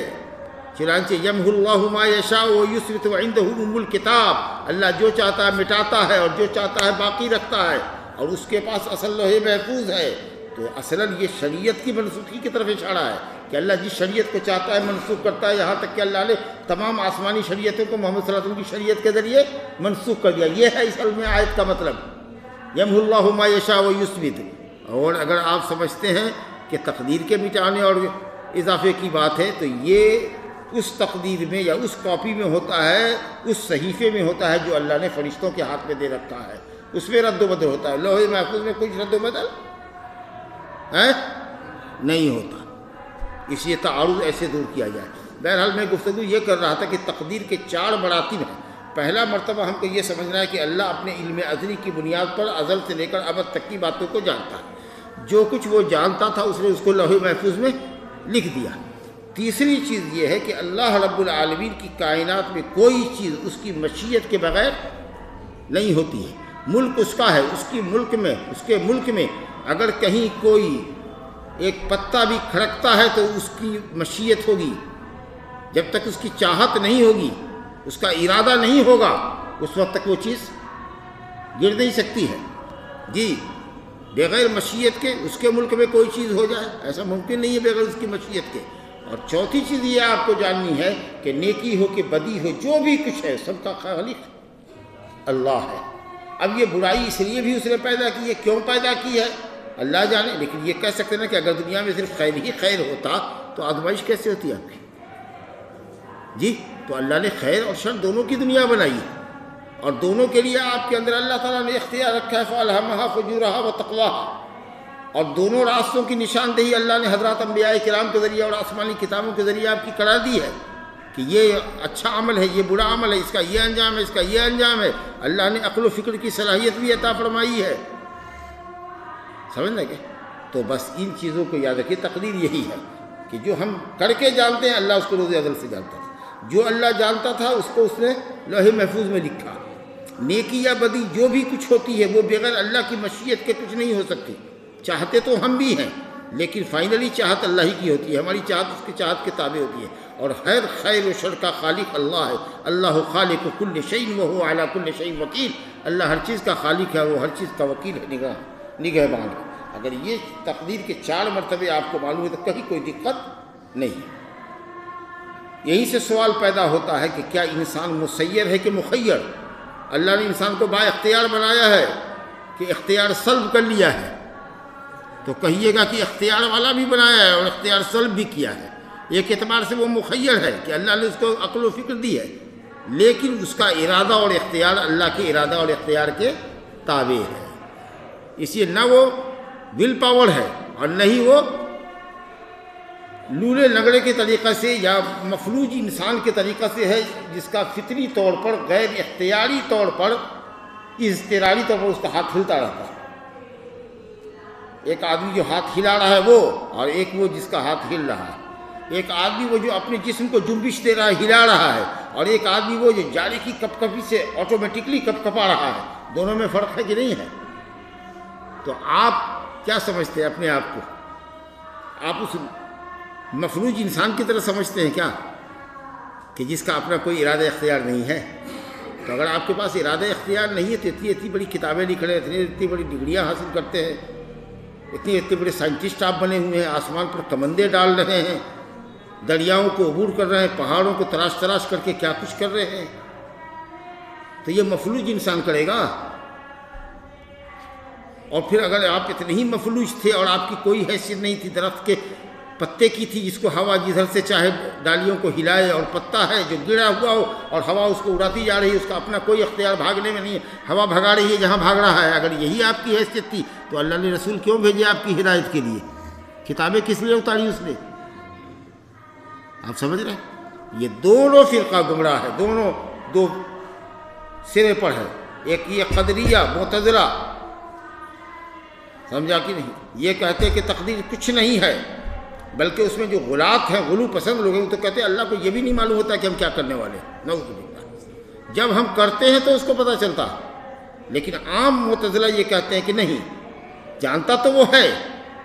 چنانچہ یمحو اللہ ما یشاء ویثبت وعندہ ام الکتاب، اللہ جو چاہتا ہے مٹاتا ہے اور جو چاہتا ہے باقی رکھتا ہے، اور اس کے پاس اصل لوح محفوظ ہے. تو اصلاً یہ شریعت کی منسوخی کی طرف اشارہ ہے کہ اللہ جس شریعت کو چاہتا ہے منسوخ کرتا ہے. یہاں تک کہ اللہ نے تمام آسمانی شریعتوں کو محمد صلی اللہ علیہ وسلم کی شریعت کے ذریعے منسوخ کر دیا. یہ ہے اصل میں آیت کا مطلب، یمحو اللہ ما یشاء ویثبت. اور اگر آپ سمجھتے ہیں کہ تقدیر کے مٹانے اور اضافے کی بات ہے تو یہ اس تقدیر میں یا اس کاپی میں ہوتا ہے، اس صحیفے میں ہوتا ہے جو اللہ نے فرشتوں کے ہاتھ میں دے رکھا ہے. اس میں رد و بدل ہوتا ہے. لوح محفوظ میں کچھ رد و بدل ہے نہیں ہوتا. اس لیے تعارض ایسے دور کیا جائے. بہرحال میں گفتگو یہ کر رہا تھا کہ تقدیر کے 4 مراتب ہیں. پہلا مرتبہ ہم کو یہ سمجھنا ہے کہ اللہ اپنے علم ازلی کی بنیاد پر ازل سے لے کر ابد تک کی باتوں کو جانتا ہے. جو کچھ وہ جانتا تھا اس نے اس کو لوح محفوظ میں لکھ دیا. تیسری چیز یہ ہے کہ اللہ رب العالمین کی کائنات میں کوئی چیز اس کی مشیت کے بغیر نہیں ہوتی ہے. ملک اس کا ہے، اس کے ملک میں اگر کہیں کوئی ایک پتا بھی کھڑکتا ہے تو اس کی مشیت ہوگی. جب تک اس کی چاہت نہیں ہوگی، اس کا ارادہ نہیں ہوگا، اس وقت تک وہ چیز گر نہیں سکتی ہے. جی بغیر مشیت کے اس کے ملک میں کوئی چیز ہو جائے ایسا ممکن نہیں ہے بغیر اس کی مشیت کے. اور چوتھی چیز یہ آپ کو جاننی ہے کہ نیکی ہو کہ بدی ہو، جو بھی کچھ ہے سب کا خالق اللہ ہے. اب یہ برائی اس لیے بھی اس نے پیدا کی ہے، کیوں پیدا کی ہے اللہ جانے. لیکن یہ کہہ سکتے ہیں کہ اگر دنیا میں صرف خیر ہی خیر ہوتا تو آزمائش کیسے ہوتی آپ کی؟ جی تو اللہ نے خیر اور شر دونوں کی دنیا بنائی ہے، اور دونوں کے لیے آپ کے اندر اللہ تعالیٰ نے اختیار رکھا ہے فَأَلْهَمَهَا فُجُورَهَا وَتَقْوَاهَا. اور دونوں راستوں کی نشاندہی اللہ نے حضرات انبیاء کرام کے ذریعے اور آسمانی کتابوں کے ذریعے آپ کی کرا دی ہے کہ یہ اچھا عمل ہے، یہ برا عمل ہے، اس کا یہ انجام ہے، اس کا یہ انجام ہے. اللہ نے عقل و فکر کی صلاحیت بھی عطا فرمائی ہے. سمجھ لیں کہ تو بس ان چیزوں کو یاد رکھیے. تقدیر یہی ہے کہ جو ہم کر کے جانتے ہیں اللہ اس کو روز ازل سے جانتا تھا. جو اللہ جانتا تھا اس کو اس نے لوح محفوظ میں لکھا. نیکی یا بدی جو بھی کچھ ہوتی ہے وہ بغیر اللہ کی مشیت کے کچھ نہیں ہو سکتی. چاہتے تو ہم بھی ہیں لیکن فائنلی چاہت اللہ ہی کی ہوتی ہے، ہماری چاہت اس کی چاہت کے تابع ہوتی ہے. اور ہر خیر و شر کا خالق اللہ ہے. اللہ خالق کل شیء وهو علی کل شیء وکیل. اللہ ہر چیز کا خالق ہے، وہ ہر چیز کا وکیل ہے، نگہبان ہے. اگر یہ تقدیر کے 4 مرتبے آپ کو معلوم ہے تو کہیں کوئی دقت نہیں. یہیں سے سوال پیدا ہوتا ہے کہ کیا انسان مسیر ہے کہ مخیر؟ اللہ نے انسان کو با اختیار بنایا ہے کہ اختیار سلب کر لیا ہے؟ تو کہیے گا کہ اختیار والا بھی بنایا ہے اور اختیار سلب بھی کیا ہے. ایک اعتبار سے وہ مخیر ہے کہ اللہ نے اس کو عقل و فکر دی ہے، لیکن اس کا ارادہ اور اختیار اللہ کے ارادہ اور اختیار کے تابع ہے. اس لیے نہ وہ ول پاور ہے اور نہ ہی وہ لولے لنگڑے کے طریقہ سے یا مفلوج انسان کے طریقہ سے ہے جس کا فطری طور پر غیر اختیاری طور پر اضطراری طور پر اس کا ہاتھ ہلتا رہتا ہے. ایک آدمی جو ہاتھ ہلا رہا ہے وہ، اور ایک وہ جس کا ہاتھ ہل رہا ہے. ایک آدمی وہ جو اپنے جسم کو جنبش دے رہا ہے، ہلا رہا ہے، اور ایک آدمی وہ جو جالی کی کپ کپی سے آٹومیٹکلی کپ کپا رہا ہے، دونوں میں فرق ہے کہ نہیں ہے؟ تو آپ کیا سمجھتے ہیں اپنے آپ کو؟ آپ اس مفلوج انسان کی طرح سمجھتے ہیں کیا کہ جس کا اپنا کوئی ارادہ اختیار نہیں ہے؟ تو اگر آپ کے پاس ارادہ اختیار نہیں ہے تو اتنی بڑی کتابیں لکھ رہے ہیں، اتنی بڑی ڈگریاں حاصل کرتے ہیں، اتنے بڑے سائنٹسٹ آپ بنے ہوئے ہیں، آسمان پر کمندے ڈال رہے ہیں، دریاؤں کو عبور کر رہے ہیں، پہاڑوں کو تراش کر کے کیا کچھ کر رہے ہیں، تو یہ مفلوج انسان کرے گا؟ اور پھر اگر آپ اتنے ہی مفلوج تھے اور آپ کی کوئی حیثیت نہیں تھی، درخت کے پتے کی تھی جس کو ہوا جدھر سے چاہے ڈالیوں کو ہلائے، اور پتا ہے جو گرا ہوا ہو اور ہوا اس کو اڑاتی جا رہی ہے، اس کا اپنا کوئی اختیار بھاگنے میں نہیں ہے، ہوا بھگا رہی ہے جہاں بھاگ رہا ہے، اگر یہی آپ کی حیثیت تھی تو اللہ نے رسول کیوں بھیجے آپ کی ہدایت کے لیے؟ کتابیں کس لیے اتاری اس نے؟ آپ سمجھ رہے ہیں؟ یہ دونوں فرقہ گمراہ ہے، دونوں دو سرے پر ہے، ایک یہ قدریہ معتزلہ، سمجھا کہ نہیں؟ یہ کہتے کہ تقدیر کچھ نہیں ہے، بلکہ اس میں جو غلاط ہیں، غلو پسند لوگ ہیں، تو کہتے ہیں اللہ کو یہ بھی نہیں معلوم ہوتا کہ ہم کیا کرنے والے ہیں، نعوذ باللہ۔ جب ہم کرتے ہیں تو اس کو پتہ چلتا، لیکن عام معتزلہ یہ کہتے ہیں کہ نہیں، جانتا تو وہ ہے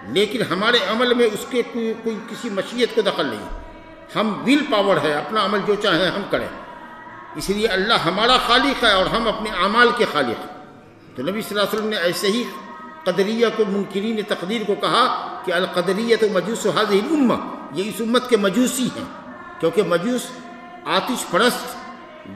لیکن ہمارے عمل میں اس کے کوئی کسی مشیت کو دخل نہیں، ہم ول پاور ہے، اپنا عمل جو چاہیں ہم کریں، اس لیے اللہ ہمارا خالق ہے اور ہم اپنے اعمال کے خالق ہیں۔ تو نبی صلی اللہ علیہ وسلم نے ایسے ہی قدریہ کو، منکرین تقدیر کو کہا کہ القدریۃ مجوس هذه الامہ، یہ اس امت کے مجوسی ہیں، کیونکہ مجوس آتش پرست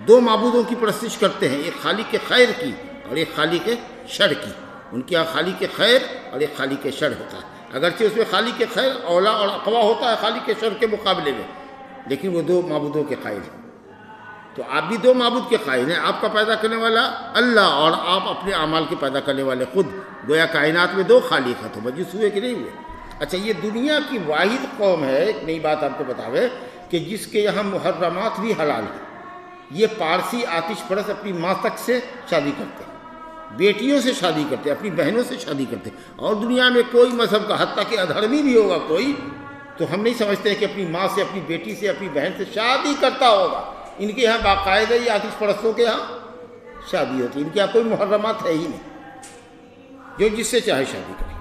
دو معبودوں کی پرستش کرتے ہیں، ایک خالق خیر کی اور ایک خالق شر کی۔ ان کے یہاں خالق خیر اور ایک خالق شر ہوتا ہے، اگرچہ اس میں خالق خیر اولا اور اقوا ہوتا ہے خالق شر کے مقابلے میں، لیکن وہ دو معبودوں کے قائل ہیں۔ تو آپ بھی دو معبود کے قائل ہیں، آپ کا پیدا کرنے والا اللہ اور آپ اپنے اعمال کے پیدا کرنے والے خود، گویا کائنات میں دو خالق ہیں، تو مجوس ہوئے کہ نہیں ہوئے؟ اچھا، یہ دنیا کی واحد قوم ہے، ایک نئی بات آپ کو بتاوے، کہ جس کے یہاں محرمات بھی حلال ہیں۔ یہ پارسی آتش پرست اپنی ماں تک سے شادی کرتے ہیں، بیٹیوں سے شادی کرتے ہیں، اپنی بہنوں سے شادی کرتے ہیں، اور دنیا میں کوئی مذہب کا، حتیٰ کہ ادھرمی بھی ہوگا کوئی، تو ہم نہیں سمجھتے کہ اپنی ماں سے، اپنی بیٹی سے، اپنی بہن سے شادی کرتا ہوگا۔ ان کے یہاں باقاعدہ یہ آتش پرستوں کے یہاں شادی ہوتی ہے، ان کے یہاں کوئی محرمات ہے ہی نہیں، جو جس سے چاہے شادی کرے۔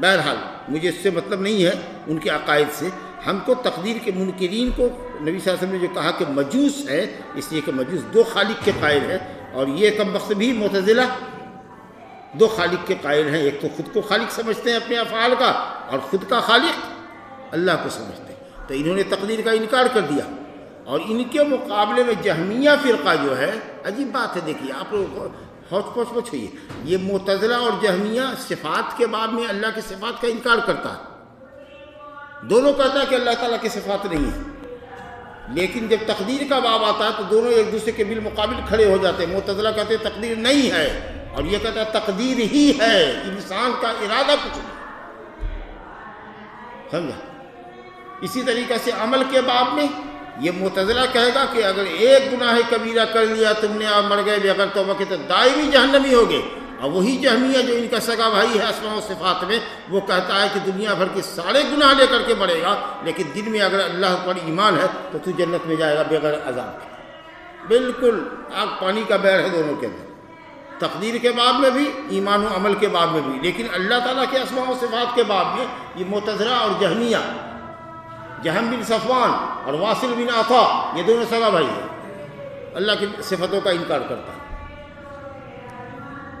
بہرحال مجھے اس سے مطلب نہیں ہے ان کے عقائد سے، ہم کو تقدیر کے منکرین کو نبی صلی اللہ علیہ وسلم نے جو کہا کہ مجوس ہے، اس لیے کہ مجوس دو خالق کے قائل ہے، اور یہ کم بخت بھی معتزلہ دو خالق کے قائل ہیں، ایک تو خود کو خالق سمجھتے ہیں اپنے افعال کا، اور خود کا خالق اللہ کو سمجھتے ہیں، تو انہوں نے تقدیر کا انکار کر دیا۔ اور ان کے مقابلے میں جہمیہ فرقہ جو ہے، عجیب بات ہے، دیکھیے آپ لوگ ہوچ پوچھ ہوئیے، یہ معتزلہ اور جہمیہ صفات کے باب میں اللہ کی صفات کا انکار کرتا ہے، دونوں کہتا ہے کہ اللہ تعالیٰ کی صفات نہیں ہے، لیکن جب تقدیر کا باب آتا ہے تو دونوں ایک دوسرے کے بالمقابل کھڑے ہو جاتے ہیں۔ معتزلہ کہتے ہیں تقدیر نہیں ہے، اور یہ کہتا ہے تقدیر ہی ہے، انسان کا ارادہ کچھ نہیں، سمجھا؟ اسی طریقے سے عمل کے باب میں یہ معتزلہ کہے گا کہ اگر ایک گناہ کبیرہ کر لیا تم نے اور مر گئے بغیر توبہ کے تو دائمی جہنمی ہوگے، اور وہی جہمیہ جو ان کا سگا بھائی ہے اسماء و صفات میں، وہ کہتا ہے کہ دنیا بھر کے سارے گناہ لے کر کے بڑھے گا، لیکن دل میں اگر اللہ پر ایمان ہے تو تو جنت میں جائے گا بغیر عذاب کے۔ بالکل آگ پانی کا بیر ہے دونوں کے اندر، تقدیر کے باب میں بھی، ایمان و عمل کے باب میں بھی، لیکن اللہ تعالیٰ کے اسماء و صفات کے باب میں یہ معتزلہ اور جہمیہ، جہم بن صفوان اور واصل بن عطا، یہ دونوں سگا بھائی ہیں، اللہ کی صفتوں کا انکار کرتا ہے۔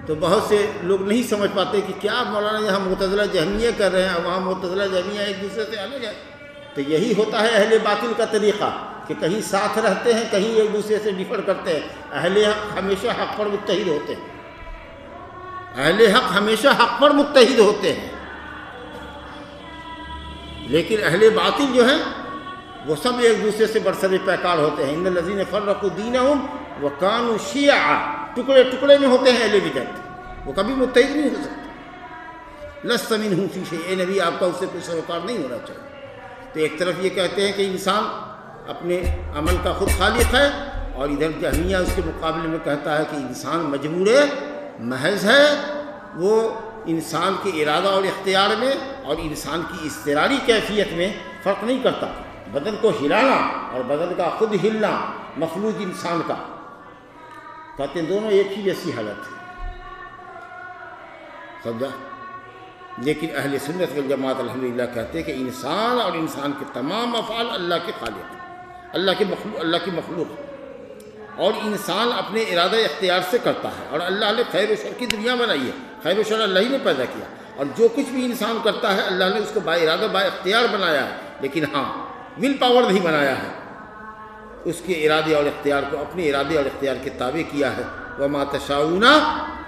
تو بہت سے لوگ نہیں سمجھ پاتے کہ کیا مولانا یہاں معتزلہ جہمیہ کر رہے ہیں، وہاں معتزلہ جہمیہ ایک دوسرے سے الگ ہے۔ تو یہی ہوتا ہے اہل باطل کا طریقہ، کہ کہیں ساتھ رہتے ہیں، کہیں ایک دوسرے سے ڈفر کرتے ہیں۔ اہل حق ہمیشہ حق پر متحد ہوتے ہیں، اہل حق ہمیشہ حق پر متحد ہوتے ہیں، لیکن اہل باطل جو ہیں وہ سب ایک دوسرے سے برسر پیکار ہوتے ہیں۔ ان الذین فرقوا دینہم وکانوا شیعا، ٹکڑے ٹکڑے میں ہوتے ہیں اہل بدعت، وہ کبھی متحد نہیں ہو سکتے۔ لست منہم فی شیء، اے نبی آپ کا اس سے کوئی سروکار نہیں ہونا چاہیے۔ تو ایک طرف یہ کہتے ہیں کہ انسان اپنے عمل کا خود خالق ہے، اور ادھر جہمیہ اس کے مقابلے میں کہتا ہے کہ انسان مجبور محض ہے، وہ انسان کے ارادہ اور اختیار میں اور انسان کی اضطراری کیفیت میں فرق نہیں کرتا۔ بدن کو ہلانا اور بدن کا خود ہلنا مخلوق انسان کا، کہتے ہیں دونوں ایک ہی جیسی حالت ہے، سمجھا؟ لیکن اہل سنت والجماعت الحمدللہ کہتے ہیں کہ انسان اور انسان کے تمام افعال اللہ کے خالق ہیں، اللہ کی مخلوق، اور انسان اپنے ارادہ اختیار سے کرتا ہے، اور اللہ نے خیر و شر کی دنیا بنائی ہے، خیر و شر اللہ ہی نے پیدا کیا، اور جو کچھ بھی انسان کرتا ہے اللہ نے اس کو با ارادہ با اختیار بنایا ہے، لیکن ہاں ول پاور نہیں بنایا ہے، اس کے ارادے اور اختیار کو اپنے ارادے اور اختیار کے تابع کیا ہے۔ وَمَا تَشَاءُونَ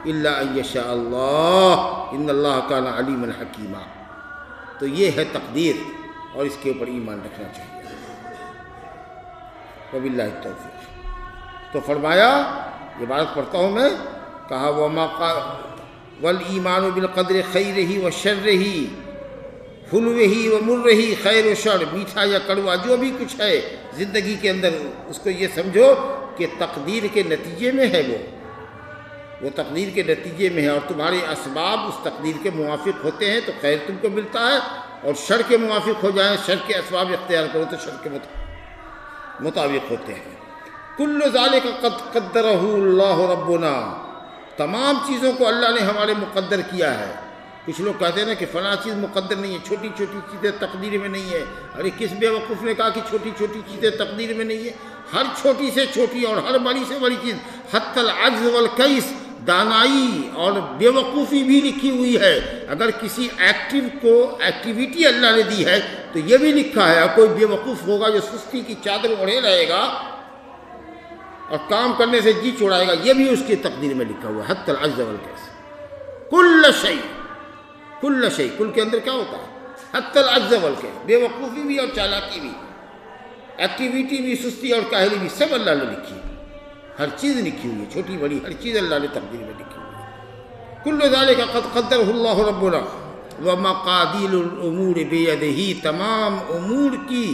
إِلَّا أَن يَشَاءَ اللَّهُ إِنَّ اللَّهَ كَانَ عَلِيمًا حَكِيمًا۔ تو یہ ہے تقدیر، اور اس کے اوپر ایمان رکھنا چاہیے۔ وَبِاللَّهِ التَّوْفِيقُ۔ تو فرمایا، عبارت پڑھتا ہوں میں، کہا وَالْإِيمَانُ بِالْقَدْرِ خَيْرِهِ وَشَرِّهِ حلوہ و مرہ، خیر و شر، میٹھا یا کڑوا، جو بھی کچھ ہے زندگی کے اندر، اس کو یہ سمجھو کہ تقدیر کے نتیجے میں ہے، وہ تقدیر کے نتیجے میں ہے، اور تمہارے اسباب اس تقدیر کے موافق ہوتے ہیں تو خیر تم کو ملتا ہے، اور شر کے موافق ہو جائیں، شر کے اسباب اختیار کرو تو شر کے مطابق ہوتے ہیں۔ کل ذالک قد قدرہ اللہ ربنا، تمام چیزوں کو اللہ نے ہمارے مقدر کیا ہے۔ کچھ لوگ کہتے ہیں نا کہ فلاں چیز مقدر نہیں ہے، چھوٹی چھوٹی چیزیں تقدیر میں نہیں ہے۔ ارے کس بے وقوف نے کہا کہ چھوٹی چھوٹی چیزیں تقدیر میں نہیں ہے؟ ہر چھوٹی سے چھوٹی اور ہر بڑی سے بڑی چیز، حتی العجز والکیس، دانائی اور بے وقوفی بھی لکھی ہوئی ہے۔ اگر کسی ایکٹیو کو ایکٹیویٹی اللہ نے دی ہے تو یہ بھی لکھا ہے، کوئی بے وقوف ہوگا جو سستی کی چادر اوڑھے رہے گا اور کام کرنے سے جی چھڑائے گا، یہ بھی اس کی تقدیر میں لکھا ہوا ہے۔ حتی العجز والکیس، کل شیء، کل شیء، کل کے اندر کیا ہوتا ہے؟ حتی العجز والکیس، بے وقوفی بھی اور چالاکی بھی، ایکٹیویٹی بھی، سستی اور کاہلی بھی، سب اللہ نے لکھی ہے۔ ہر چیز لکھی ہوئی ہے، چھوٹی بڑی ہر چیز اللہ نے تقدیر میں لکھی ہوئی ہے۔ کل ذالک قد قدرہ اللہ ربنا ومقادیر الامور بیدہ، تمام امور کی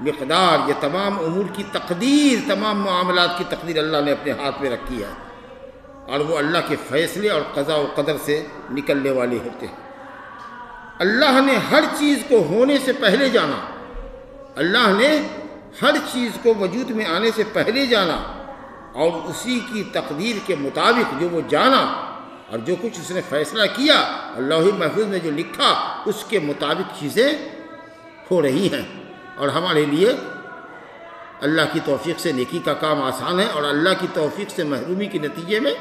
مقدار، یہ تمام امور کی تقدیر، تمام معاملات کی تقدیر اللہ نے اپنے ہاتھ میں رکھی ہے، اور وہ اللہ کے فیصلے اور قضاء و قدر سے نکلنے والے ہوتے ہیں۔ اللہ نے ہر چیز کو ہونے سے پہلے جانا، اللہ نے ہر چیز کو وجود میں آنے سے پہلے جانا، اور اسی کی تقدیر کے مطابق جو وہ جانا اور جو کچھ اس نے فیصلہ کیا، اللہ محفوظ نے جو لکھا اس کے مطابق چیزیں ہو رہی ہیں، اور ہمارے لیے اللہ کی توفیق سے نیکی کا کام آسان ہے، اور اللہ کی توفیق سے محرومی کے نتیجے میں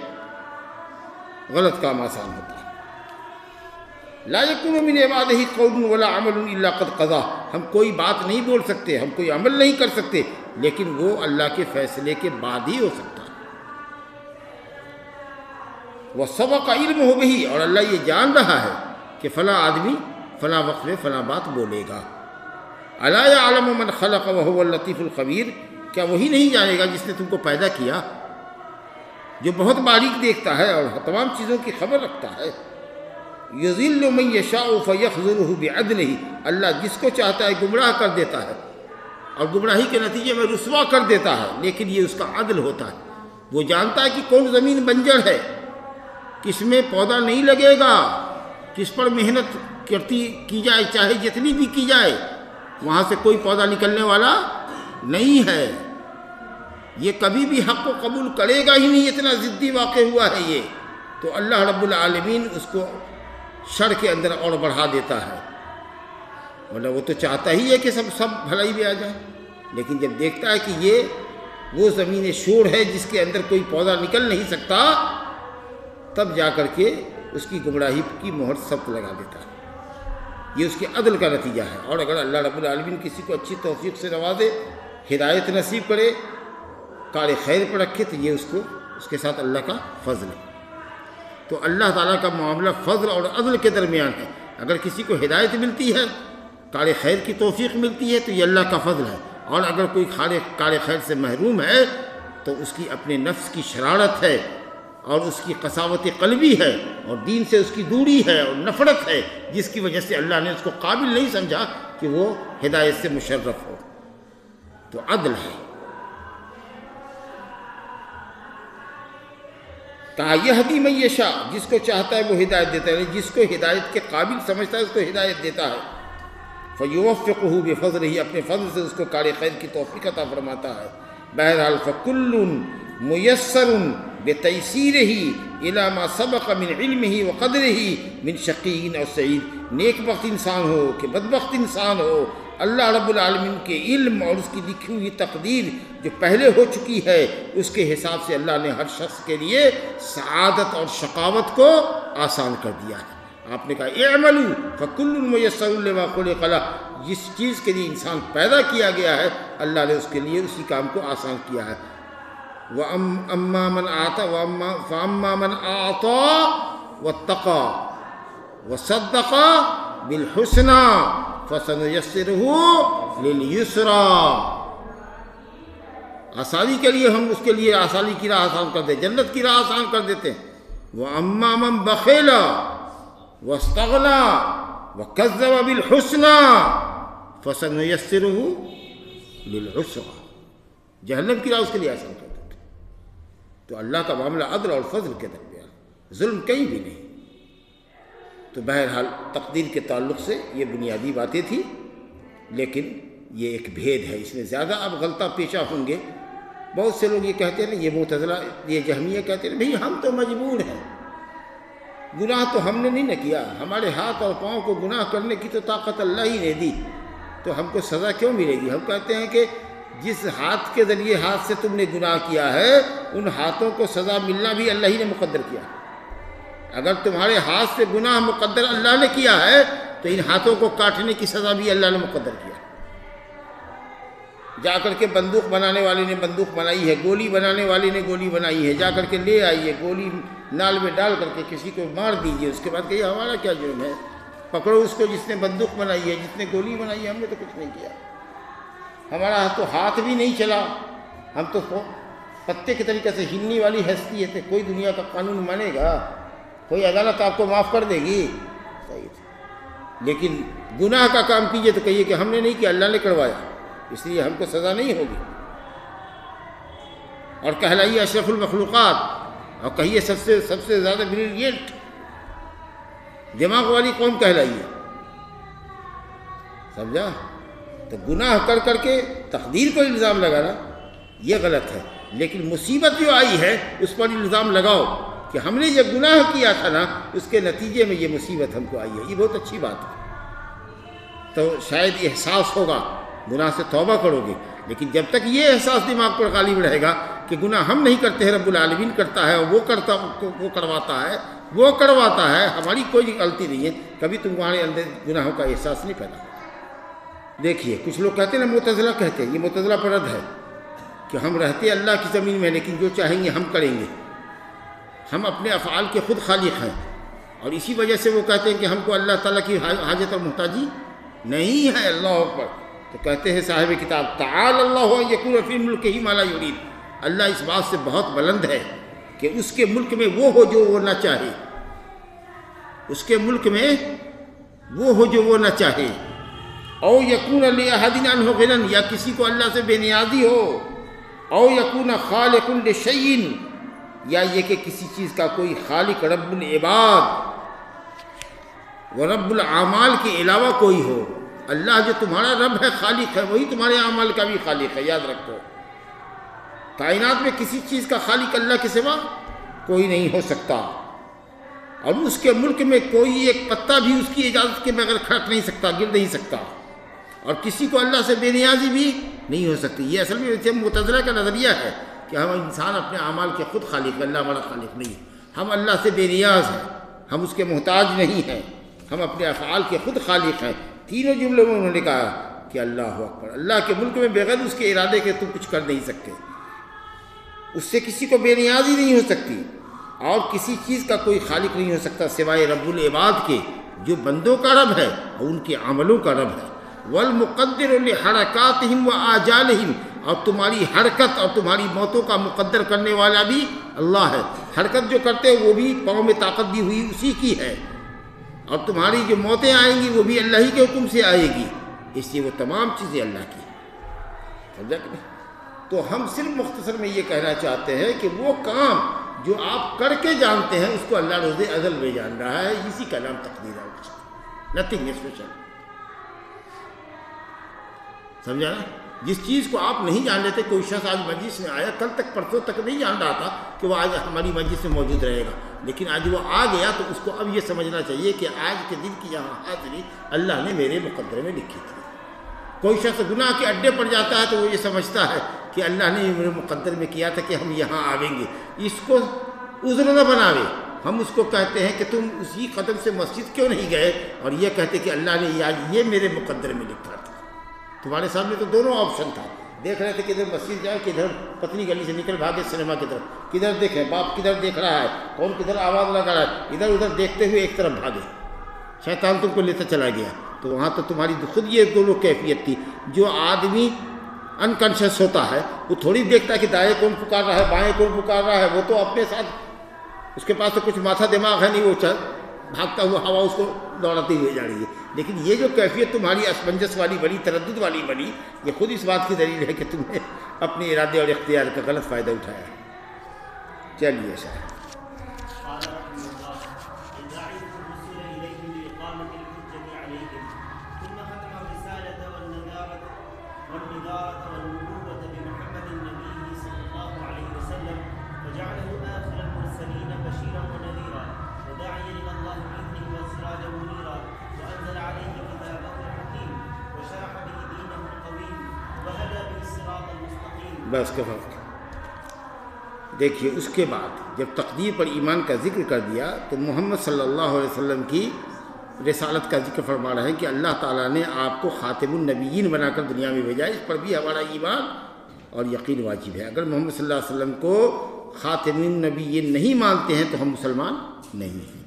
غلط کام آسان ہوتا ہے۔ لا یکون من عبادہ قول ولا عمل الا قد قضا، ہم کوئی بات نہیں بول سکتے، ہم کوئی عمل نہیں کر سکتے، لیکن وہ اللہ کے فیصلے کے بعد ہی ہو سکتا ہے۔ وسبق علمہ بہ، اور اللہ یہ جان رہا ہے کہ فلاں آدمی فلاں وقت میں فلاں بات بولے گا۔ الا یعلم من خلق وهو اللطیف الخبیر، کیا وہی نہیں جانے گا جس نے تم کو پیدا کیا، جو بہت باریک دیکھتا ہے اور تمام چیزوں کی خبر رکھتا ہے۔ یضل من یشاء فیخذلہ بعدلہ، اللہ جس کو چاہتا ہے گمراہ کر دیتا ہے اور گمراہی کے نتیجے میں رسوا کر دیتا ہے، لیکن یہ اس کا عدل ہوتا ہے۔ وہ جانتا ہے کہ کون زمین بنجر ہے، کس میں پودا نہیں لگے گا، کس پر محنت کی جائے چاہے جتنی بھی کی جائے وہاں سے کوئی پودا نکلنے والا نہیں ہے، یہ کبھی بھی حق کو قبول کرے گا ہی نہیں، اتنا ضدی واقع ہوا ہے یہ۔ تو اللہ رب العالمین اس کو شر کے اندر اور بڑھا دیتا ہے، ورنہ وہ تو چاہتا ہی ہے کہ سب بھلائی بھی آ جائے، لیکن جب دیکھتا ہے کہ یہ وہ زمین شور ہے جس کے اندر کوئی پودا نکل نہیں سکتا، تب جا کر کے اس کی گمراہی کی مہر سخت لگا دیتا ہے۔ یہ اس کے عدل کا نتیجہ ہے، اور اگر اللہ رب العالمین کسی کو اچھی توفیق سے نوازے، ہدایت نصیب کرے، کار خیر پر رکھے، تو یہ اس کے ساتھ اللہ کا فضل ہے۔ تو اللہ تعالیٰ کا معاملہ فضل اور عدل کے درمیان ہے۔ اگر کسی کو ہدایت ملتی ہے، کار خیر کی توفیق ملتی ہے، تو یہ اللہ کا فضل ہے، اور اگر کوئی کار خیر سے محروم ہے تو اس کی اپنے نفس کی شرارت ہے، اور اس کی قساوت قلبی ہے، اور دین سے اس کی دوری ہے اور نفرت ہے، جس کی وجہ سے اللہ نے اس کو قابل نہیں سمجھا کہ وہ ہدایت سے مشرف ہو۔ تو عدل ہے۔ کہا یہدی من یشاء، جس کو چاہتا ہے وہ ہدایت دیتا ہے، جس کو ہدایت کے قابل سمجھتا ہے اس کو ہدایت دیتا ہے۔ فیوفقہ بفضلہ، اپنے فضل سے اس کو کار خیر کی توفیق عطا فرماتا ہے۔ بہرحال فکل میسر بتیسیرہ الی ما سبق من علمہ وقدرہ من شقی اور سعید، نیک بخت انسان ہو کہ بدبخت انسان ہو، اللہ رب العالمین کے علم اور اس کی لکھی ہوئی تقدیر جو پہلے ہو چکی ہے اس کے حساب سے اللہ نے ہر شخص کے لیے سعادت اور شقاوت کو آسان کر دیا ہے۔ آپ نے کہا اعملوا فکل میسر لما خلق لہ، جس چیز کے لیے انسان پیدا کیا گیا ہے اللہ نے اس کے لیے اسی کام کو آسان کیا ہے۔ وَأَمَّا مَنْ أَعْطَى وَاتَّقَى وَصَدَّقَ بِالْحُسْنَى فَسَنُيَسِّرُهُ لِلْيُسْرَى، آسانی کے لیے ہم اس کے لیے آسانی کی راہ آسان کر دیں، جنت کی راہ آسان کر دیتے ہیں۔ وَأَمَّا مَنْ بَخِلَ وَاسْتَغْنَى وَكَذَّبَ بِالْحُسْنَى فَسَنُيَسِّرُهُ لِلْعُسْرَى، جہنم کی راہ اس کے لیے آسان کر دیتے۔ تو اللہ کا معاملہ عدل اور فضل کے درمیان، ظلم کہیں بھی نہیں۔ تو بہرحال تقدیر کے تعلق سے یہ بنیادی باتیں تھیں، لیکن یہ ایک بھید ہے، اس میں زیادہ اب غلطہ پیشہ ہوں گے۔ بہت سے لوگ یہ کہتے ہیں، یہ معتزلہ یہ جہمیہ کہتے ہیں بھئی ہم تو مجبور ہیں، گناہ تو ہم نے نہیں نہ کیا، ہمارے ہاتھ اور پاؤں کو گناہ کرنے کی تو طاقت اللہ ہی نے دی، تو ہم کو سزا کیوں ملے گی؟ ہم کہتے ہیں کہ جس ہاتھ کے ذریعے ہاتھ سے تم نے گناہ کیا ہے ان ہاتھوں کو سزا ملنا بھی اللہ ہی نے مقدر کیا ہے۔ اگر تمہارے ہاتھ سے گناہ مقدر اللہ نے کیا ہے تو ان ہاتھوں کو کاٹنے کی سزا بھی اللہ نے مقدر کیا ہے۔ جا کر کے بندوق بنانے والے نے بندوق بنائی ہے، گولی بنانے والے نے گولی بنائی ہے، جا کر کے لے آئیے گولی نال میں ڈال کر کے کسی کو مار دیجئے، اس کے بعد کہیے ہمارا کیا جرم ہے، پکڑو اس کو جس نے بندوق بنائی ہے، جس نے گولی بنائی ہے، ہم نے تو کچھ نہیں کیا، ہمارا تو ہاتھ بھی نہیں چلا، ہم تو پتے کے طریقے سے ہلنے والی ہستی ہے، کوئی دنیا کا قانون مانے گا؟ کوئی عدالت آپ کو معاف کر دے گی؟ صحیح، لیکن گناہ کا کام کیجئے تو کہیے کہ ہم نے نہیں کیا، اللہ نے کروایا، اس لیے ہم کو سزا نہیں ہوگی، اور کہلائیے اشرف المخلوقات، اور کہیے سب سے زیادہ بریلینٹ دماغ والی قوم کہلائیے، سمجھا؟ تو گناہ کر کر کے تقدیر کو الزام لگانا یہ غلط ہے، لیکن مصیبت جو آئی ہے اس پر الزام لگاؤ کہ ہم نے جب گناہ کیا تھا نا اس کے نتیجے میں یہ مصیبت ہم کو آئی ہے، یہ بہت اچھی بات ہے۔ تو شاید احساس ہوگا، گناہ سے توبہ کرو گے، لیکن جب تک یہ احساس دماغ پر غالب رہے گا کہ گناہ ہم نہیں کرتے ہیں، رب العالمین کرتا ہے، وہ کرواتا ہے، ہماری کوئی غلطی نہیں ہے، کبھی تمہارے اندر گناہوں کا احساس نہیں پیدا ہوگا۔ دیکھیے کچھ لوگ کہتے ہیں نا، معتزلہ کہتے ہیں، یہ معتزلہ پر رد ہے کہ ہم رہتے اللہ کی زمین میں لیکن جو چاہیں گے ہم کریں گے، ہم اپنے افعال کے خود خالق ہیں، اور اسی وجہ سے وہ کہتے ہیں کہ ہم کو اللہ تعالیٰ کی حاجت اور محتاجی نہیں ہے۔ اللہ اکبر۔ تو کہتے ہیں صاحب کتاب تعالی اللہ ان یکون فی ملکہ ما لا یرید، اللہ اس بات سے بہت بلند ہے کہ اس کے ملک میں وہ ہو جو وہ نہ چاہے، اس کے ملک میں وہ ہو جو وہ نہ چاہے، او یکون لأحد عنہ غنی، یا کسی کو اللہ سے بے نیازی ہو، او یکون خالق لشیء، یا یہ کہ کسی چیز کا کوئی خالق رب العباد و رب الاعمال کے علاوہ کوئی ہو۔ اللہ جو تمہارا رب ہے، خالق ہے، وہی تمہارے اعمال کا بھی خالق ہے، یاد رکھو۔ کائنات میں کسی چیز کا خالق اللہ کے سوا کوئی نہیں ہو سکتا، اور اس کے ملک میں کوئی ایک پتا بھی اس کی اجازت کے بغیر کھڑک نہیں سکتا، گر نہیں سکتا، اور کسی کو اللہ سے بے نیازی بھی نہیں ہو سکتی۔ یہ اصل میں معتزلہ کا نظریہ ہے کہ ہم انسان اپنے اعمال کے خود خالق ہیں، اللہ ہمارا خالق نہیں ہے، ہم اللہ سے بے نیاز ہیں، ہم اس کے محتاج نہیں ہیں، ہم اپنے افعال کے خود خالق ہیں۔ تینوں جملوں میں انہوں نے کہا کہ اللہ اکبر، اللہ کے ملک میں بغیر اس کے ارادے کے تم کچھ کر نہیں سکتے، اس سے کسی کو بے نیازی نہیں ہو سکتی، اور کسی چیز کا کوئی خالق نہیں ہو سکتا سوائے رب العباد کے، جو بندوں کا رب ہے اور ان کے عملوں کا رب ہے۔ والمقدر لحرکاتہم وآجالہم، اور تمہاری حرکت اور تمہاری موتوں کا مقدر کرنے والا بھی اللہ ہے۔ حرکت جو کرتے وہ بھی پاؤں میں طاقت دی ہوئی اسی کی ہے، اور تمہاری جو موتیں آئیں گی وہ بھی اللہ ہی کے حکم سے آئے گی، اس لیے وہ تمام چیزیں اللہ کی ہیں، سمجھا کہ نہیں؟ تو ہم صرف مختصر میں یہ کہنا چاہتے ہیں کہ وہ کام جو آپ کر کے جانتے ہیں اس کو اللہ روز ازل میں جان رہا ہے، اسی کا نام تقدیر ہے، نتھنگ اسپیشل۔ سمجھا نا؟ جس چیز کو آپ نہیں جان لیتے، کوئی شخص آج مجلس میں آیا، کل تک پرسوں تک نہیں جان رہا تھا کہ وہ آج ہماری مجلس میں موجود رہے گا، لیکن آج وہ آ گیا تو اس کو اب یہ سمجھنا چاہیے کہ آج کے دن کی یہاں حاضری اللہ نے میرے مقدر میں لکھی تھی۔ کوئی شخص گناہ کے اڈے پر جاتا ہے تو وہ یہ سمجھتا ہے کہ اللہ نے میرے مقدر میں کیا تھا کہ ہم یہاں آویں گے، اس کو عذر نہ بناوے۔ ہم اس کو کہتے ہیں کہ تم اسی قدم سے مسجد کیوں نہیں گئے، اور یہ کہتے کہ اللہ نے آج یہ میرے مقدر میں لکھا تھا۔ تمہارے سامنے تو دونوں آپشن تھا، دیکھ رہے تھے کہ ادھر مسجد جائے کہ ادھر پتلی گلی سے نکل بھاگے سنیما کی طرف، کدھر دیکھیں، باپ کدھر دیکھ رہا ہے، کون کدھر آواز لگا رہا ہے، ادھر ادھر دیکھتے ہوئے ایک طرف بھاگے، شیطان تم کو لیتا چلا گیا۔ تو وہاں تو تمہاری خود یہ دونوں کیفیت تھی۔ جو آدمی انکانشیس ہوتا ہے وہ تھوڑی دیکھتا ہے کہ دائیں کون پکار رہا ہے بائیں کون پکار رہا ہے، وہ تو اپنے ساتھ، اس کے پاس تو کچھ ماتھا دماغ ہے نہیں، وہ بھاگتا ہوا ہوا اس کو دوڑاتی ہوئی جا رہی ہے۔ لیکن یہ جو کیفیت تمہاری اسمنجس والی بنی، تردد والی بنی، یہ خود اس بات کی دلیل ہے کہ تم نے اپنے ارادے اور اختیار کا غلط فائدہ اٹھایا۔ چلیے شاید بس کا فرق۔ دیکھیے اس کے بعد جب تقدیر پر ایمان کا ذکر کر دیا تو محمد صلی اللہ علیہ وسلم کی رسالت کا ذکر فرما رہے ہیں کہ اللہ تعالیٰ نے آپ کو خاتم النبیین بنا کر دنیا میں بھیجا، اس پر بھی ہمارا ایمان اور یقین واجب ہے۔ اگر محمد صلی اللہ علیہ وسلم کو خاتم النبیین نہیں مانتے ہیں تو ہم مسلمان نہیں ہیں۔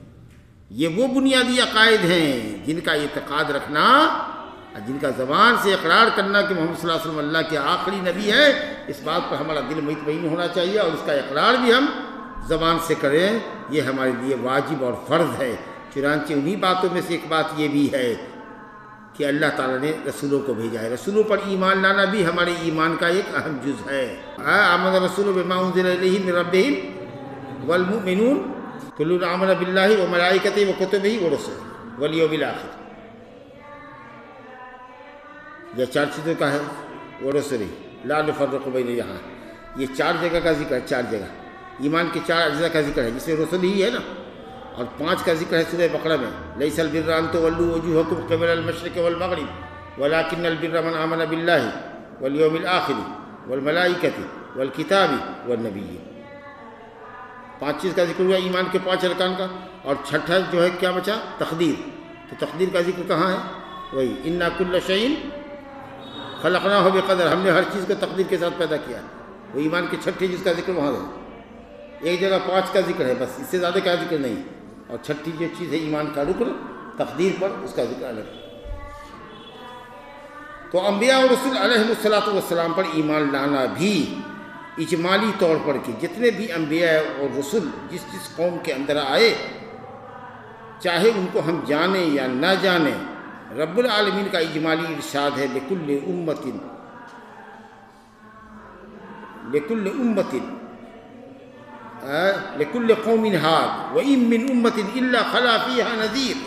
یہ وہ بنیادی عقائد ہیں جن کا اعتقاد رکھنا، جن کا زبان سے اقرار کرنا کہ محمد صلی اللہ علیہ وسلم اللہ کے آخری نبی ہے، اس بات پر ہمارا دل مطمئن ہونا چاہیے، اور اس کا اقرار بھی ہم زبان سے کریں، یہ ہمارے لیے واجب اور فرض ہے۔ چنانچہ انہی باتوں میں سے ایک بات یہ بھی ہے کہ اللہ تعالیٰ نے رسولوں کو بھیجا ہے، رسولوں پر ایمان لانا بھی ہمارے ایمان کا ایک اہم جز ہے۔ آمن الرسول بما انزل الیہ من ربہ والمؤمنون کل آمن باللہ وملائکتہ وکتبہ ورسلہ والیوم الآخر۔ یہ چار چیزوں کا ہے، ورسلہ لا نفرق بین، یہاں یہ چار جگہ کا ذکر ہے، چار جگہ ایمان کے چار اجزاء کا ذکر ہے، جس میں رسل ہی ہے نا، اور 5 کا ذکر ہے سورہ بقرہ میں، لیس البر ان تولوا وجوہکم قبل المشرق والمغرب ولکن البر من آمن باللہ والیوم الآخر والملائکۃ والکتاب والنبیین۔ 5 چیز کا ذکر ہوا ایمان کے 5 ارکان کا، اور چھٹا جو ہے کیا بچا؟ تقدیر۔ تو تقدیر کا ذکر کہاں ہے؟ وہی انا کل شیء خلقناہ بقدر، ہم نے ہر چیز کو تقدیر کے ساتھ پیدا کیا۔ وہ ایمان کے چھٹے جس کا ذکر وہاں ہے، ایک جگہ 5 کا ذکر ہے، بس اس سے زیادہ کا ذکر نہیں، اور چھٹی جو چیز ہے ایمان کا رکن تقدیر پر، اس کا ذکر الگ۔ تو انبیاء اور رسول علیہ السلام پر ایمان لانا بھی اجمالی طور پر کہ جتنے بھی انبیاء اور رسول جس جس قوم کے اندر آئے، چاہے ان کو ہم جانیں یا نہ جانیں، رب العالمین کا اجمالی ارشاد ہے لکل امت لکل قوم ہاد وَإِن مِّنْ أُمَّةٍ إِلَّا خَلَا فِيهَا نَذِيرٌ۔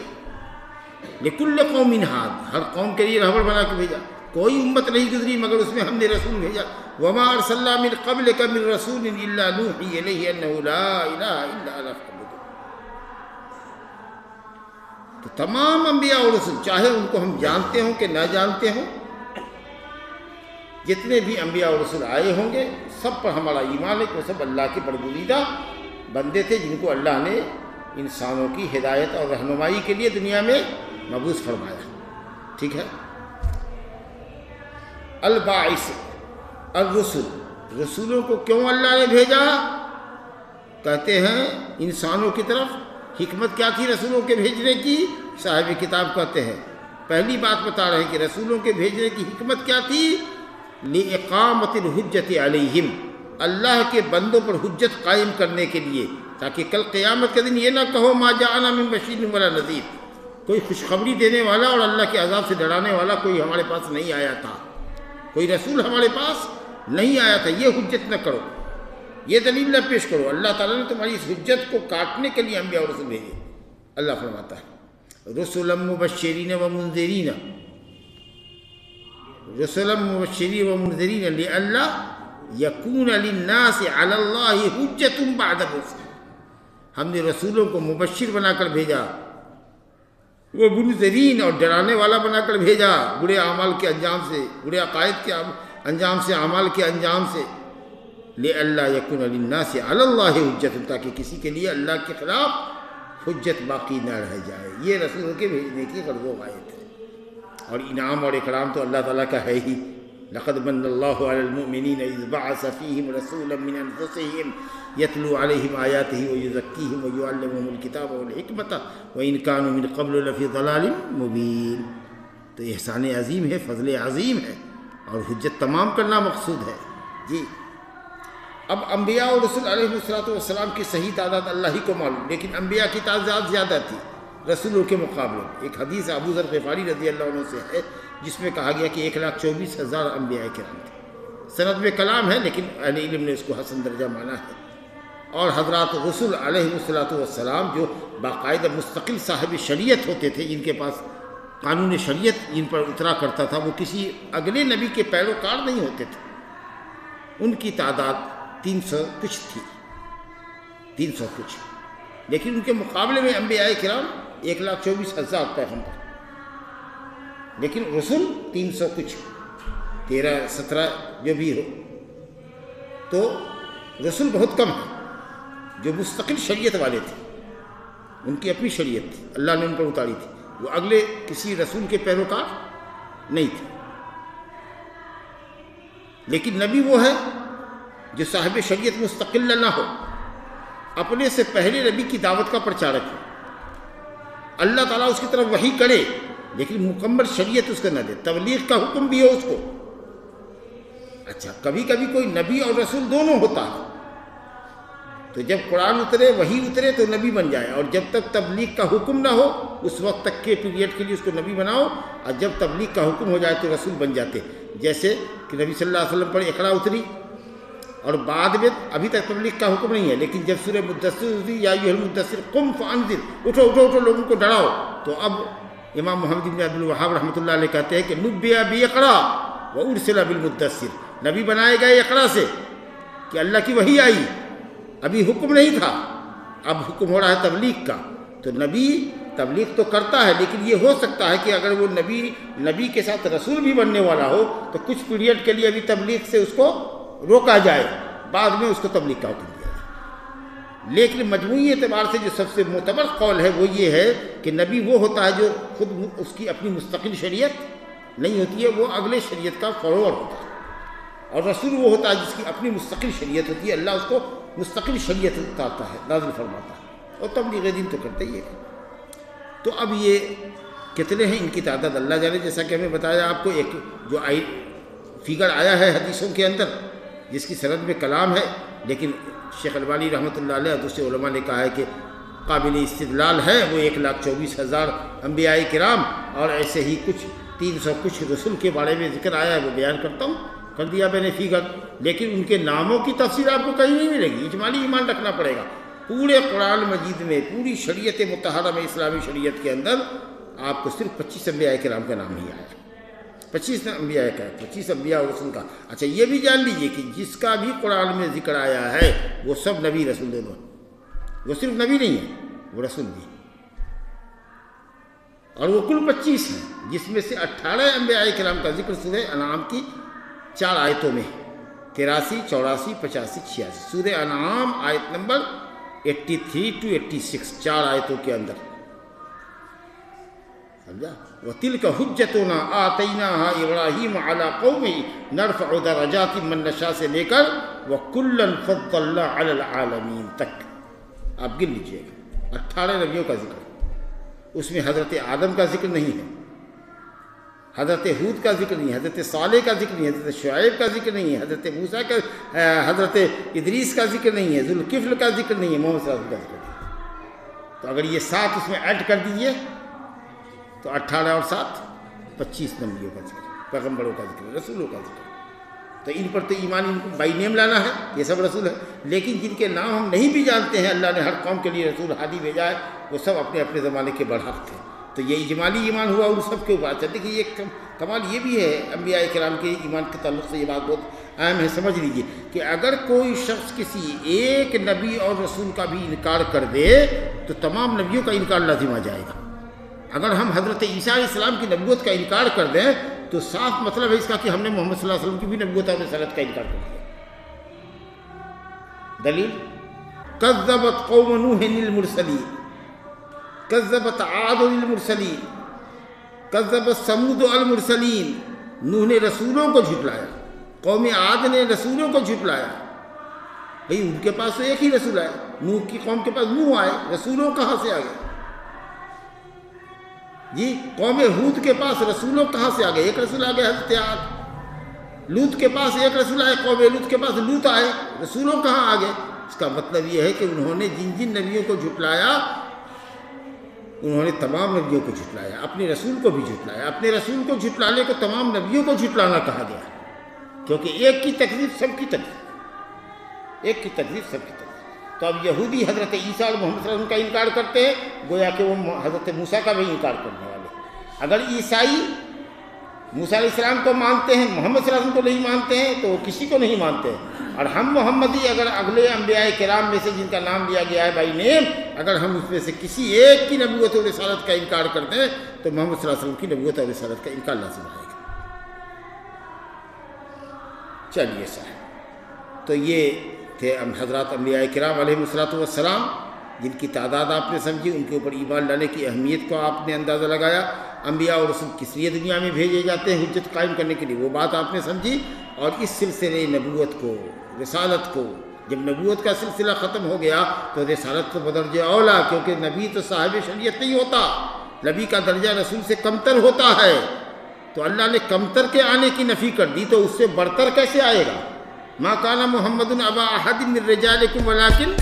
لکل قوم ہاد، ہر قوم کے لیے رہبر بنا کے بھیجا، کوئی امت نہیں گزری مگر اس میں ہم نے رسول بھیجا۔ وَمَا أَرْسَلْنَا مِن قَبْلِكَ مِن رَّسُولٍ إِلَّا نُوحِي إِلَيْهِ أَنَّهُ لَا إِلَٰهَ إِلَّا أَنَا فَاعْبُدُونِ۔ تو تمام انبیاء اور رسول، چاہے ان کو ہم جانتے ہوں کہ نہ جانتے ہوں، جتنے بھی انبیاء اور رسول آئے ہوں گے سب پر ہمارا ایمان ہے کہ وہ سب اللہ کے برگزیدہ بندے تھے، جن کو اللہ نے انسانوں کی ہدایت اور رہنمائی کے لیے دنیا میں مبعوث فرمایا۔ ٹھیک ہے۔ الباعث الرسل، رسولوں کو کیوں اللہ نے بھیجا؟ کہتے ہیں انسانوں کی طرف۔ حکمت کیا تھی رسولوں کے بھیجنے کی؟ صاحب کتاب کہتے ہیں، پہلی بات بتا رہے ہیں کہ رسولوں کے بھیجنے کی حکمت کیا تھی؟ لِإِقَامَةِ الْحُجَّةِ عَلَيْهِمْ، اللہ کے بندوں پر حجت قائم کرنے کے لیے، تاکہ کل قیامت کے دن یہ نہ کہو ما جاءنا من بشیر ولا نذیر، کوئی خوشخبری دینے والا اور اللہ کے عذاب سے ڈرانے والا کوئی ہمارے پاس نہیں آیا تھا، کوئی رسول ہمارے پاس نہیں آیا تھا، یہ حجت نہ کرو، یہ دلیل نہ پیش کرو۔ اللہ تعالیٰ نے تمہاری اس حجت کو کاٹنے کے لیے انبیاء اور رسول بھیجے۔ اللہ فرماتا ہے رسلا مبشرین و منذرین رسلا مبشرین و منذرین لئلا یکون للناس علی اللہ حجۃ بعد الرسل. ہم نے رسولوں کو مبشر بنا کر بھیجا، وہ منذرین اور ڈرانے والا بنا کر بھیجا برے اعمال کے انجام سے، برے عقائد کے انجام سے، اعمال کے انجام سے. لئلا یکون للناس علی اللہ حجۃ، تاکہ کسی کے لیے اللہ کے خلاف حجت باقی نہ رہ جائے. یہ رسولوں کے بھیجنے کی غرض و غایت ہے. اور انعام اور اکرام تو اللہ تعالیٰ کا ہے ہی. لقد من اللہ علی المؤمنین اذ بعث فیہم رسولا من انفسہم یتلو علیہم آیاتہ ویزکیہم ویعلمہم الکتاب والحکمۃ وان کانوا من قبل لفی ضلال مبین. تو احسان عظیم ہے، فضل عظیم ہے، اور حجت تمام کرنا مقصود ہے. جی اب انبیاء اور رسول علیہ السلام کی صحیح تعداد اللہ ہی کو معلوم، لیکن انبیاء کی تعداد زیادہ تھی رسولوں کے مقابلے. ایک حدیث ابو ذر غفاری رضی اللہ عنہ سے ہے جس میں کہا گیا کہ 1,24,000 انبیاء کرام تھے. سند میں کلام ہے لیکن اہل علم نے اس کو حسن درجہ مانا ہے. اور حضرات رسول علیہ السلام جو باقاعدہ مستقل صاحب شریعت ہوتے تھے، جن کے پاس قانون شریعت جن پر اترا کرتا تھا، وہ کسی اگلے نبی کے پیروکار نہیں ہوتے تھے. ان کی تعداد 300 کچھ تھی، 300 کچھ. لیکن ان کے مقابلے میں انبیاء کرام 1,24,000 پیغمبر، لیکن رسول 300 کچھ، 13-17 جو بھی ہو. تو رسول بہت کم ہیں جو مستقل شریعت والے تھے. ان کی اپنی شریعت تھی، اللہ نے ان پر اتاری تھی. وہ اگلے کسی رسول کے پیروکار نہیں تھے. لیکن نبی وہ ہے جو صاحب شریعت مستقل نہ ہو، اپنے سے پہلے نبی کی دعوت کا پرچارک ہو. اللہ تعالیٰ اس کی طرف وحی کرے لیکن مکمل شریعت اس کو نہ دے، تبلیغ کا حکم بھی ہو اس کو. اچھا کبھی کبھی کوئی نبی اور رسول دونوں ہوتا ہے، تو جب قرآن اترے، وحی اترے تو نبی بن جائے، اور جب تک تبلیغ کا حکم نہ ہو اس وقت تک کے پیریڈ کے لیے اس کو نبی بناؤ، اور جب تبلیغ کا حکم ہو جائے تو رسول بن جاتے. جیسے کہ نبی صلی اللہ علیہ وسلم پر اقرا اتری، اور بعد میں ابھی تک تبلیغ کا حکم نہیں ہے، لیکن جب سورہ مدثر اتری، یا ایھا المدثر قم فانذر، اٹھو اٹھو اٹھو لوگوں کو ڈراؤ، تو اب امام محمد بن عبد الوہاب رحمۃ اللہ علیہ کہتے ہیں کہ نبئ باقرا وارسل بالمدثر، نبی بنائے گئے اقرا سے کہ اللہ کی وحی آئی، ابھی حکم نہیں تھا، اب حکم ہو رہا ہے تبلیغ کا. تو نبی تبلیغ تو کرتا ہے، لیکن یہ ہو سکتا ہے کہ اگر وہ نبی کے ساتھ رسول بھی بننے والا ہو تو کچھ پیریڈ کے لیے ابھی تبلیغ سے اس کو روکا جائے، بعد میں اس کو تبلیغ کا حکم دیا جائے. لیکن مجموعی اعتبار سے جو سب سے معتبر قول ہے وہ یہ ہے کہ نبی وہ ہوتا ہے جو خود اس کی اپنی مستقل شریعت نہیں ہوتی ہے، وہ اگلے شریعت کا فالوور ہوتا ہے. اور رسول وہ ہوتا ہے جس کی اپنی مستقل شریعت ہوتی ہے، اللہ اس کو مستقل شریعت اتارتا ہے، نازل فرماتا ہے، اور تبلیغ دین تو کرتا ہی ہے. تو اب یہ کتنے ہیں ان کی تعداد اللہ جانے. جیسا کہ ہمیں بتایا آپ کو، ایک جو فگر آیا ہے حدیثوں کے اندر جس کی سند میں کلام ہے، لیکن شیخ البانی رحمۃ اللہ علیہ اور دوسرے علماء نے کہا ہے کہ قابل استدلال ہے. وہ 1,24,000 انبیاء کرام، اور ایسے ہی کچھ 300 کچھ رسول کے بارے میں ذکر آیا ہے، وہ بیان کرتا ہوں، کر دیا میں نے فگر. لیکن ان کے ناموں کی تفسیر آپ کو کہیں نہیں ملے گی، اجمالی ایمان رکھنا پڑے گا. پورے قرآن مجید میں، پوری شریعت مطہرہ میں، اسلامی شریعت کے اندر آپ کو صرف 25 انبیاء کرام کا نام ہی آیا ہے. 25 انبیاء کا، 25 انبیاء اور رسول کا. اچھا یہ بھی جان لیجئے کہ جس کا بھی قرآن میں ذکر آیا ہے وہ سب نبی رسول دونوں، وہ صرف نبی نہیں ہے، وہ رسول بھی. اور وہ کل 25 ہیں، جس میں سے 18 انبیاء کرام کا ذکر سورہ انعام کی 4 آیتوں میں، 83، 84، 85، 86. سورہ انعام آیت نمبر 83 to 86، 4 آیتوں کے اندر. سمجھا؟ وَتِلْكَ حُجَّتُنَا آتَيْنَاهَا إِبْرَاهِيمَ عَلَىٰ قَوْمِهِ نَرْفَعُ دَرَجَاتٍ مَّن نَّشَاءُ سے لے کر وَكُلًّا فَضَّلْنَا عَلَى الْعَالَمِينَ تک آپ گن لیجیے گا. 18 نبیوں کا ذکر، اس میں حضرت آدم کا ذکر نہیں ہے، حضرت ہود کا ذکر نہیں ہے، حضرت صالح کا ذکر نہیں ہے، حضرت شعیب کا ذکر نہیں ہے، حضرت موسیٰ کا، حضرت ادریس کا ذکر نہیں ہے، ذوالکفل کا ذکر نہیں ہے، محمد صلی اللہ علیہ وسلم کا ذکر نہیں. تو اگر یہ 7 اس میں ایڈ کر دیجئے تو 18 اور 7 25 نبیوں کا ذکر، پیغمبروں کا ذکر، رسولوں کا ذکر. تو ان پر تو ایمان ان کو بائی نیم لانا ہے، یہ سب رسول ہے. لیکن جن کے نام ہم نہیں بھی جانتے ہیں، اللہ نے ہر قوم کے لیے رسول ہادی بھیجا ہے، وہ سب اپنے اپنے زمانے کے برحق تھے. تو یہ اجمالی ایمان ہوا ان سب کے اوپر. دیکھیے یہ کمال یہ بھی ہے انبیاء کرام کے ایمان کے تعلق سے، یہ بات بہت اہم ہے، سمجھ لیجئے کہ اگر کوئی شخص کسی ایک نبی اور رسول کا بھی انکار کر دے تو تمام نبیوں کا انکار لازم آ جائے گا۔ اگر ہم حضرت عیسیٰ علیہ السلام کی نبوت کا انکار کر دیں تو صاف مطلب ہے اس کا کہ ہم نے محمد صلی اللہ علیہ وسلم کی بھی نبوت اور رسالت کا انکار کر دیا۔ دلیل کذبت قوم نوح المرسلین، کذبت عاد المرسلین، کذبت ثمود المرسلین۔ نوح نے رسولوں کو جھٹلایا، قوم عاد نے رسولوں کو جھٹلایا۔ بھئی ان کے پاس تو ایک ہی رسول آئے، نوح کی قوم کے پاس نوح آئے، رسولوں کہاں سے آ گئے؟ جی قوم ہود کے پاس رسولوں کہاں سے آ گئے؟ ایک رسول آ گئے حضرت عاد۔ لوط کے پاس ایک رسول آئے، قوم لوط کے پاس لوط آئے، رسولوں کہاں آ گئے؟ اس کا مطلب یہ ہے کہ انہوں نے جن جن نبیوں کو جھٹلایا انہوں نے تمام نبیوں کو جھٹلایا، اپنے رسول کو بھی جھٹلایا۔ اپنے رسول کو جھٹلانے کو تمام نبیوں کو جھٹلانا کہا گیا، کیونکہ ایک کی تکذیب سب کی تکذیب، ایک کی تکذیب سب کی تکذیب۔ تو اب یہودی حضرت عیسیٰ اور محمد صلی اللہ علیہ وسلم کا انکار کرتے ہیں، گویا کہ وہ حضرت موسیٰ کا بھی انکار کرنے والے۔ اگر عیسائی موسیٰ علیہ السلام کو مانتے ہیں، محمد صلی اللہ علیہ وسلم کو نہیں مانتے ہیں، تو وہ کسی کو نہیں مانتے ہیں۔ اور ہم محمدی اگر اگلے انبیاء کرام میں سے جن کا نام لیا گیا ہے بائی نیم، اگر ہم اس میں سے کسی ایک کی نبوت اور رسالت کا انکار کرتے ہیں تو محمد صلی اللہ علیہ وسلم کی نبوت اور رسالت کا انکار لازم آئے گا۔ چلیے صاحب، تو یہ تھے حضرات انبیاء کرام علیہ السلام، جن کی تعداد آپ نے سمجھی، ان کے اوپر ایمان لانے کی اہمیت کو آپ نے اندازہ لگایا۔ انبیاء اور رسول کس لیے دنیا میں بھیجے جاتے ہیں؟ حجت قائم کرنے کے لیے، وہ بات آپ نے سمجھی۔ اور اس سلسلے نبوت کو، رسالت کو، جب نبوت کا سلسلہ ختم ہو گیا تو رسالت تو بدرجہ اولا، کیونکہ نبی تو صاحب شریعت نہیں ہوتا، نبی کا درجہ رسول سے کمتر ہوتا ہے۔ تو اللہ نے کمتر کے آنے کی نفی کر دی، تو اس سے برتر کیسے آئے گا؟ ما کان محمد ابا احد من رجالکم ولکن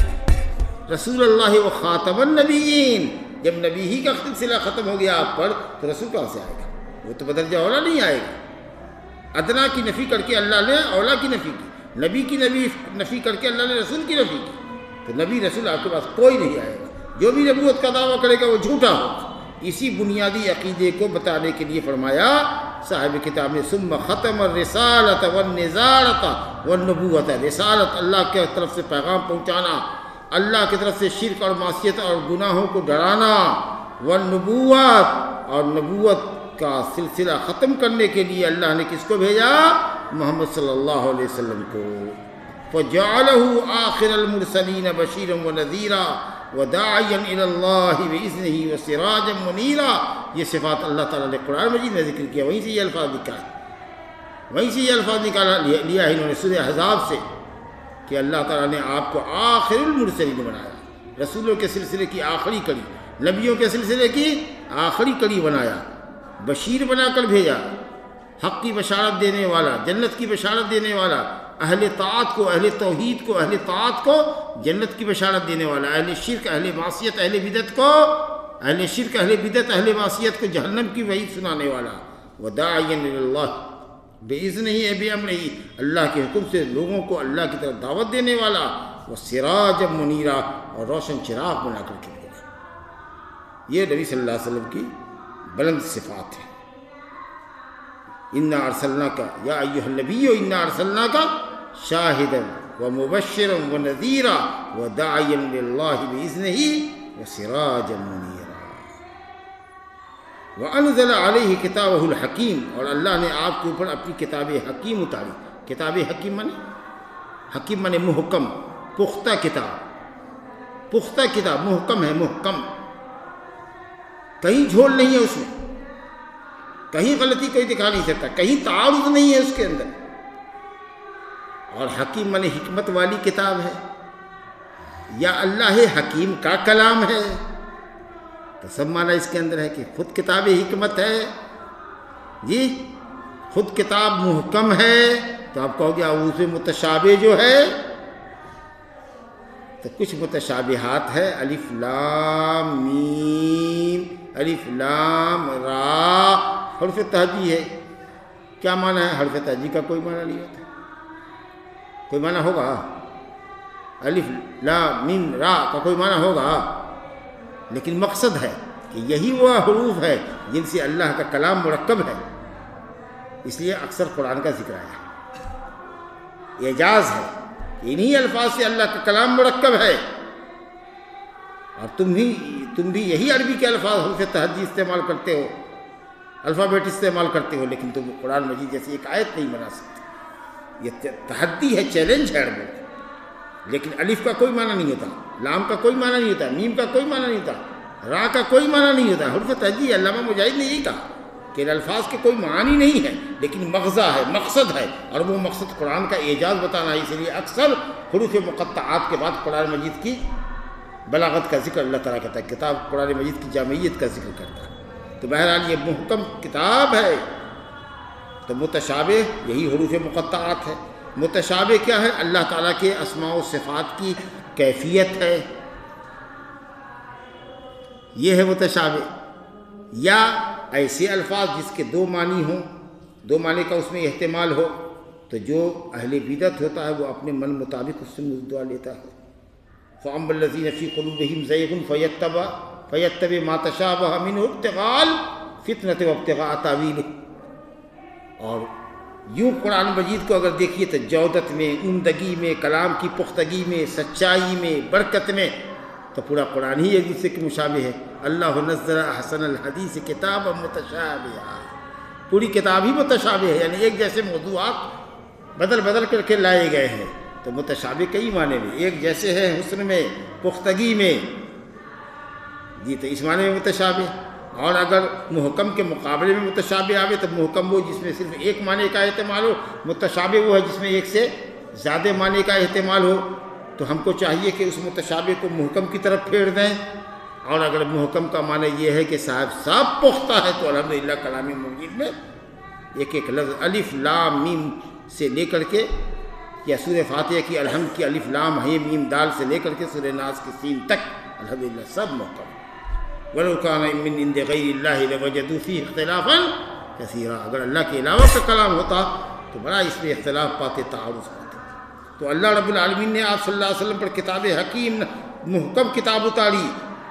رسول اللہ و خاتم النبیین۔ جب نبی ہی کا سلسلہ ختم ہو گیا آپ پر، تو رسول کہاں سے آئے گا؟ وہ تو بدرجہ اولا نہیں آئے گا۔ ادنا کی نفی کر کے اللہ نے اولا کی نفی کی، نبی کی نفی کر کے اللہ نے رسول کی نفی کی، تو نبی رسول آپ کے پاس کوئی نہیں آئے گا۔ جو بھی نبوت کا دعویٰ کرے گا وہ جھوٹا ہوگا۔ اسی بنیادی عقیدے کو بتانے کے لیے فرمایا صاحب کتاب نے ثم ختم الرسالۃ والنذارۃ والنبوۃ۔ رسالت اللہ کی طرف سے پیغام پہنچانا، اللہ کی طرف سے شرک اور معصیت اور گناہوں کو ڈرانا، والنبوت، اور نبوت کا سلسلہ ختم کرنے کے لیے اللہ نے کس کو بھیجا؟ محمد صلی اللہ علیہ وسلم کو۔ فَجَعَلَهُ آخِرَ الْمُرْسَلِينَ بَشِيرًا وَنَذِيرًا وَدَاعِيًا إِلَى اللَّهِ بِإِذْنِهِ وَسِرَاجًا مُنِيرًا۔ یہ صفات اللہ تعالیٰ نے قرآن مجید میں ذکر کیا، وہیں سے یہ الفاظ نکالے، وہیں سے یہ الفاظ نکالا لیا ہے انہوں نے سورہ احزاب سے، کہ اللہ تعالیٰ نے آپ کو آخر المرسلین بنایا، رسولوں کے سلسلے کی آخری کڑی، نبیوں کے سلسلے کی آخری کڑی بنایا، بشیر بنا کر بھیجا، حق کی بشارت دینے والا، جنت کی بشارت دینے والا، اہل طاعت کو، اہل توحید کو، اہل طاعت کو جنت کی بشارت دینے والا، اہل شرک، اہل معصیت، اہل بدعت کو، اہل شرک، اہل بدعت، اہل معصیت کو جہنم کی وعید سنانے والا، وداعیا الی اللہ بِإِذْنِهِ بِأَمْرِهِ، اللہ کے حکم سے لوگوں کو اللہ کی طرف دعوت دینے والا، وَسِرَاجًا مُنِيرًا، اور روشن چراغ بنا کر کے بھیجا۔ یہ نبی صلی اللہ علیہ وسلم کی بلند صفات ہے۔ اِنَّا أَرْسَلْنَاكَ يَا أَيُّهَا النَّبِيُّ إِنَّا أَرْسَلْنَاكَ شَاهِدًا وَمُبَشِّرًا وَنَذِيرًا وَدَاعِيًا إِلَى اللَّهِ بِإِذْنِهِ وَسِرَاجًا مُنِيرًا۔ وَأَنزَلَ عَلَيْهِ كِتَابَهُ الْحَكِيمَ، اور اللہ نے آپ کے اوپر اپنی کتاب حکیم اتاری۔ کتاب حکیم مانے محکم، پختہ کتاب، پختہ کتاب، محکم ہے، محکم، کہیں جھول نہیں ہے اس میں، کہیں غلطی کوئی دکھا نہیں سکتا، کہیں تعارض نہیں ہے اس کے اندر۔ اور حکیم مانے حکمت والی کتاب ہے، یا اللہ حکیم کا کلام ہے، تو سب معنی اس کے اندر ہے کہ خود کتاب حکمت ہے، جی خود کتاب محکم ہے۔ تو آپ کہو گے اس میں متشابہ جو ہے، تو کچھ متشابہات ہے، الف لام میم، الف لام را، حرف تہجی ہے۔ کیا معنی ہے؟ حرف تہجی کا کوئی معنی نہیں ہوتا، کوئی معنی ہوگا؟ الف لام میم را کا کوئی معنی ہوگا؟ لیکن مقصد ہے کہ یہی وہ حروف ہے جن سے اللہ کا کلام مرکب ہے، اس لیے اکثر قرآن کا ذکر آیا ہے، اعجاز ہے، انہی الفاظ سے اللہ کا کلام مرکب ہے، اور تم بھی یہی عربی کے الفاظ حروف تہجی استعمال کرتے ہو، الفابیٹ استعمال کرتے ہو، لیکن تم قرآن مجید جیسی ایک آیت نہیں بنا سکتے۔ یہ تحدی ہے، چیلنج ہے عربوں کو۔ لیکن الف کا کوئی معنی نہیں ہوتا، لام کا کوئی معنی نہیں ہوتا، میم کا کوئی معنی نہیں ہوتا، را کا کوئی معنی نہیں ہوتا۔ حروف تہجی علامہ مجاہد نے یہی کہا کہ الفاظ کے کوئی معنی نہیں ہے، لیکن مغزہ ہے، مقصد ہے، اور وہ مقصد قرآن کا اعجاز بتانا ہے۔ اس لیے اکثر حروف مقطعات کے بعد قرآن مجید کی بلاغت کا ذکر اللہ تعالیٰ کرتا ہے، کتاب قرآن مجید کی جامعیت کا ذکر کرتا ہے۔ تو بہرحال یہ محکم کتاب ہے، تو متشابہ یہی حروف مقطعات ہے۔ متشابہ کیا ہے؟ اللہ تعالیٰ کے اسماء و صفات کی کیفیت ہے، یہ ہے متشابہ، یا ایسے الفاظ جس کے دو معنی ہوں، دو معنی کا اس میں احتمال ہو، تو جو اہل بدعت ہوتا ہے وہ اپنے من مطابق اس سے دعا لیتا ہے۔ فَأَمَّا الَّذِينَ فِي قُلُوبِهِمْ زَيْغٌ فَيَتَّبِعُ مَا تَشَابَهَ مِنْهُ ابْتِغَاءَ الْفِتْنَةِ وَابْتِغَاءَ تَأْوِيلِهِ۔ اور یوں قرآن مجید کو اگر دیکھیے تو جودت میں، عمدگی میں، کلام کی پختگی میں، سچائی میں، برکت میں، تو پورا قرآن ہی ایک دوسرے کے مشابہ ہے۔ اللہ نزل احسن الحدیث کتابا متشابہا، پوری کتاب ہی متشابہ ہے، یعنی ایک جیسے موضوعات بدل بدل کر کے لائے گئے ہیں۔ تو متشابہ کئی معنی میں، ایک جیسے ہے حسن میں، پختگی میں، جی تو اس معنی میں متشابہ۔ اور اگر محکم کے مقابلے میں متشابہ آوے تو محکم وہ جس میں صرف ایک معنی کا احتمال ہو، متشابہ وہ ہے جس میں ایک سے زیادہ معنی کا احتمال ہو۔ تو ہم کو چاہیے کہ اس متشابہ کو محکم کی طرف پھیر دیں، اور اگر محکم کا معنی یہ ہے کہ صاحب پختہ ہے، تو الحمدللہ کلام مجید میں ایک ایک لفظ الف لام میم سے لے کر کے، یا سورہ فاتحہ کی الحمد کی الف لام ہے میم دال سے لے کر کے سورہ ناس کی سین تک، الحمدللہ سب محکم۔ وَلَوْ كَانَ مِنْ عِنْدِ غَيْرِ اللَّهِ لَوَجَدُوا فِيهِ اخْتِلَافًا كَثِيرًا، اگر اللہ کے علاوہ کا کلام ہوتا تو بڑا اس میں اختلاف پاتے، تعارض پاتے۔ تو اللہ رب العالمین نے آپ صلی اللہ علیہ وسلم پر کتاب حکیم، محکم کتاب اتاری،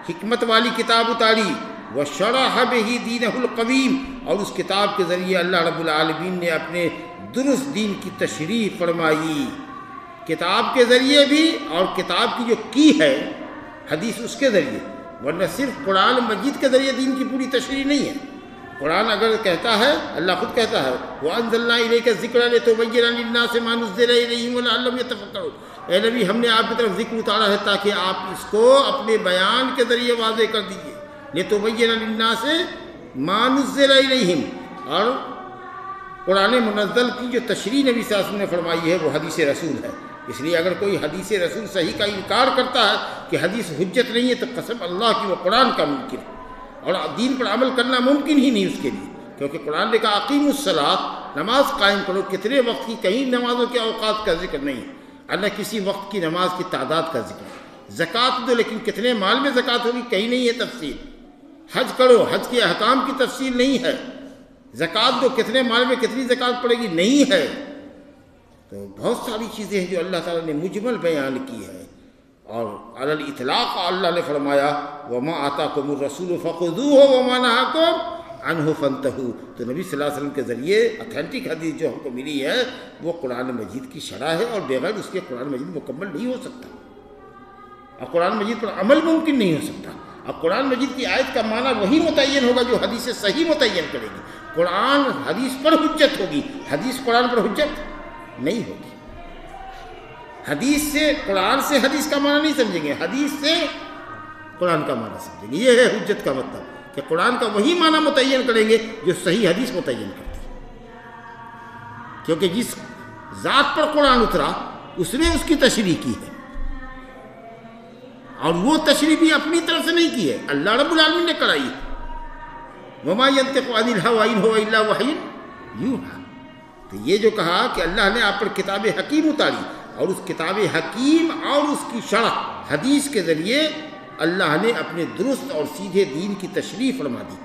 حکمت والی کتاب اتاری، وَشَرَحَ بِهِ دِينَهُ الْقَوِيمَ، اور اس کتاب کے ذریعے اللہ رب العالمین نے اپنے درست دین کی تشریح فرمائی، کتاب کے ذریعے بھی، اور کتاب کی جو کی ہے حدیث اس کے ذریعے، ورنہ صرف قرآن مجید کے ذریعے دین کی پوری تشریح نہیں ہے۔ قرآن اگر کہتا ہے، اللہ خود کہتا ہے وَأَنزَلْنَا إِلَيْكَ الذِّكْرَ لِتُبَيِّنَ لِلنَّاسِ مَا نُزِّلَ إِلَيْهِمْ وَلَعَلَّهُمْ يَتَفَكَّرُونَ، اے نبی ہم نے آپ کی طرف ذکر اتارا ہے تاکہ آپ اس کو اپنے بیان کے ذریعے واضح کر دیجئے۔ لِتُبَيِّنَ لِلنَّاسِ مَا نُزِّلَ إِلَيْهِمْ، اور قرآن منزل کی جو تشریح نبی صلی اللہ علیہ وسلم نے فرمائی ہے وہ حدیث رسول ہے۔ اس لیے اگر کوئی حدیث رسول صحیح کا انکار کرتا ہے کہ حدیث حجت نہیں ہے، تو قسم اللہ کی وہ قرآن کا منکر ہے، اور دین پر عمل کرنا ممکن ہی نہیں اس کے لیے، کیونکہ قرآن نے کہا اقیموا الصلاۃ، نماز قائم کرو۔ کتنے وقت کی، کہیں نمازوں کے اوقات کا ذکر نہیں، نہ کسی وقت کی نماز کی تعداد کا ذکر۔ زکوٰۃ دو، لیکن کتنے مال میں زکوٰۃ ہوگی کہیں نہیں ہے تفصیل۔ حج کرو، حج کے احکام کی تفصیل نہیں ہے۔ زکوٰۃ دو، کتنے مال میں کتنی زکوٰۃ پڑے گی نہیں ہے۔ تو بہت ساری چیزیں ہیں جو اللہ تعالیٰ نے مجمل بیان کی ہے، اور علی الاطلاق اللہ نے فرمایا وما آتاکم الرسول فخذوہ وما نہاکم عنہ فانتہوا۔ تو نبی صلی اللہ علیہ وسلم کے ذریعے اتھینٹک حدیث جو ہم کو ملی ہے وہ قرآن مجید کی شرح ہے، اور بغیر اس کے قرآن مجید مکمل نہیں ہو سکتا، اور قرآن مجید پر عمل ممکن نہیں ہو سکتا۔ اب قرآن مجید کی آیت کا معنی وہی متعین ہوگا جو حدیث صحیح متعین کرے گی۔ قرآن حدیث پر حجت ہوگی، حدیث قرآن پر حجت نہیں ہوگی۔ حدیث سے، قرآن سے حدیث کا معنی نہیں سمجھیں گے، حدیث سے قرآن کا معنی سمجھیں گے۔ یہ ہے حجت کا مطلب کہ قرآن کا وہی معنی متعین کریں گے جو صحیح حدیث متعین کرتی ہے، کیونکہ جس ذات پر قرآن اترا اس نے اس کی تشریح کی ہے، اور وہ تشریح بھی اپنی طرف سے نہیں کی ہے، اللہ رب العالمین نے کرائی ہے۔ وَمَا يَنْطِقُ عَنِ الْهَوَىٰ إِنْ هُوَ إِلَّا وَحْيٌ يُوحَىٰ۔ تو یہ جو کہا کہ اللہ نے آپ پر کتاب حکیم اتاری، اور اس کتاب حکیم اور اس کی شرح حدیث کے ذریعے اللہ نے اپنے درست اور سیدھے دین کی تشریح فرما دی،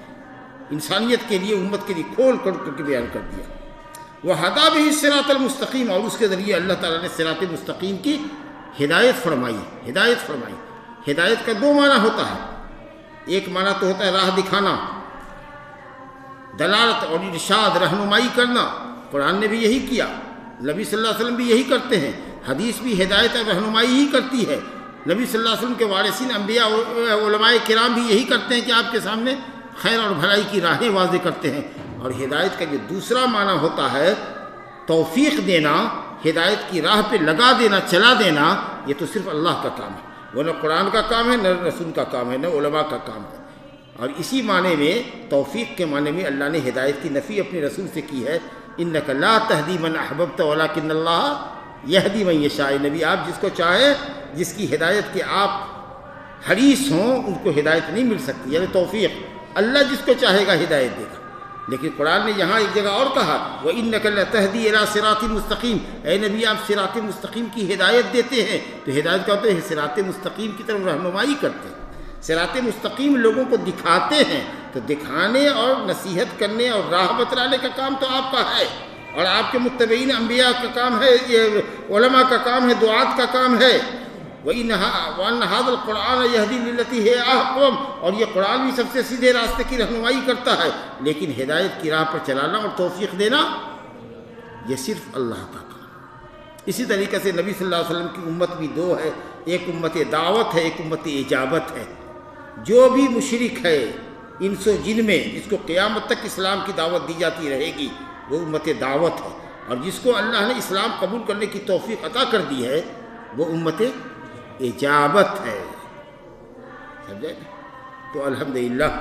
انسانیت کے لیے، امت کے لیے کھول کر کے بیان کر دیا۔ وَهَدَىٰ بِهِ الصِّرَاطَ الْمُسْتَقِيمَ، اور اس کے ذریعے اللہ تعالیٰ نے صراط مستقیم کی ہدایت فرمائی، ہدایت فرمائی۔ ہدایت کا دو معنی ہوتا ہے، ایک معنی تو ہوتا ہے راہ دکھانا، دلالت اور ارشاد رہنمائی کرنا، قرآن نے بھی یہی کیا، نبی صلی اللہ علیہ وسلم بھی یہی کرتے ہیں، حدیث بھی ہدایت اور رہنمائی ہی کرتی ہے، نبی صلی اللہ علیہ وسلم کے وارثین انبیاء علماء کرام بھی یہی کرتے ہیں کہ آپ کے سامنے خیر اور بھلائی کی راہیں واضح کرتے ہیں۔ اور ہدایت کا جو دوسرا معنی ہوتا ہے توفیق دینا، ہدایت کی راہ پہ لگا دینا، چلا دینا، یہ تو صرف اللہ کا کام ہے، وہ نہ قرآن کا کام ہے، نہ رسول کا کام ہے، نہ علماء کا کام ہے۔ اور اسی معنی میں توفیق کے معنی میں اللہ نے ہدایت کی نفی اپنے رسول سے کی ہے، انک لا تہدی من احببت ولکن اللہ یہدی من یشاء۔ نبی آپ جس کو چاہے، جس کی ہدایت کے آپ حریص ہوں، ان کو ہدایت نہیں مل سکتی، یعنی توفیق اللہ جس کو چاہے گا ہدایت دے گا۔ لیکن قرآن نے یہاں ایک جگہ اور کہا وَإِنَّكَ لَتَهْدِي إِلَىٰ صِرَاطٍ مُسْتَقِيمٍ، اے نبی آپ صراط مستقیم کی ہدایت دیتے ہیں۔ تو ہدایت کا ہوتا ہے صراط مستقیم کی طرف رہنمائی کرتے ہیں، صراط مستقیم لوگوں کو دکھاتے ہیں، تو دکھانے اور نصیحت کرنے اور راہ بتلانے کا کام تو آپ کا ہے، اور آپ کے متبعین انبیاء کا کام ہے، یہ علماء کا کام ہے، دعات کا کام ہے۔ وَإِنَّ هَذَا الْقُرْآنَ يَهْدِي لِلَّتِي هِيَ أَقْوَمُ، اور یہ قرآن بھی سب سے سیدھے راستے کی رہنمائی کرتا ہے، لیکن ہدایت کی راہ پر چلانا اور توفیق دینا یہ صرف اللہ کا کام ہے۔ اسی طریقے سے نبی صلی اللہ علیہ وسلم کی امت بھی دو ہے، ایک امت دعوت ہے، ایک امت اجابت ہے۔ جو بھی مشرک ہے انس و جن میں، جس کو قیامت تک اسلام کی دعوت دی جاتی رہے گی، وہ امت دعوت ہے، اور جس کو اللہ نے اسلام قبول کرنے کی توفیق عطا کر دی ہے وہ امت اجابت ہے، سمجھے؟ تو الحمدللہ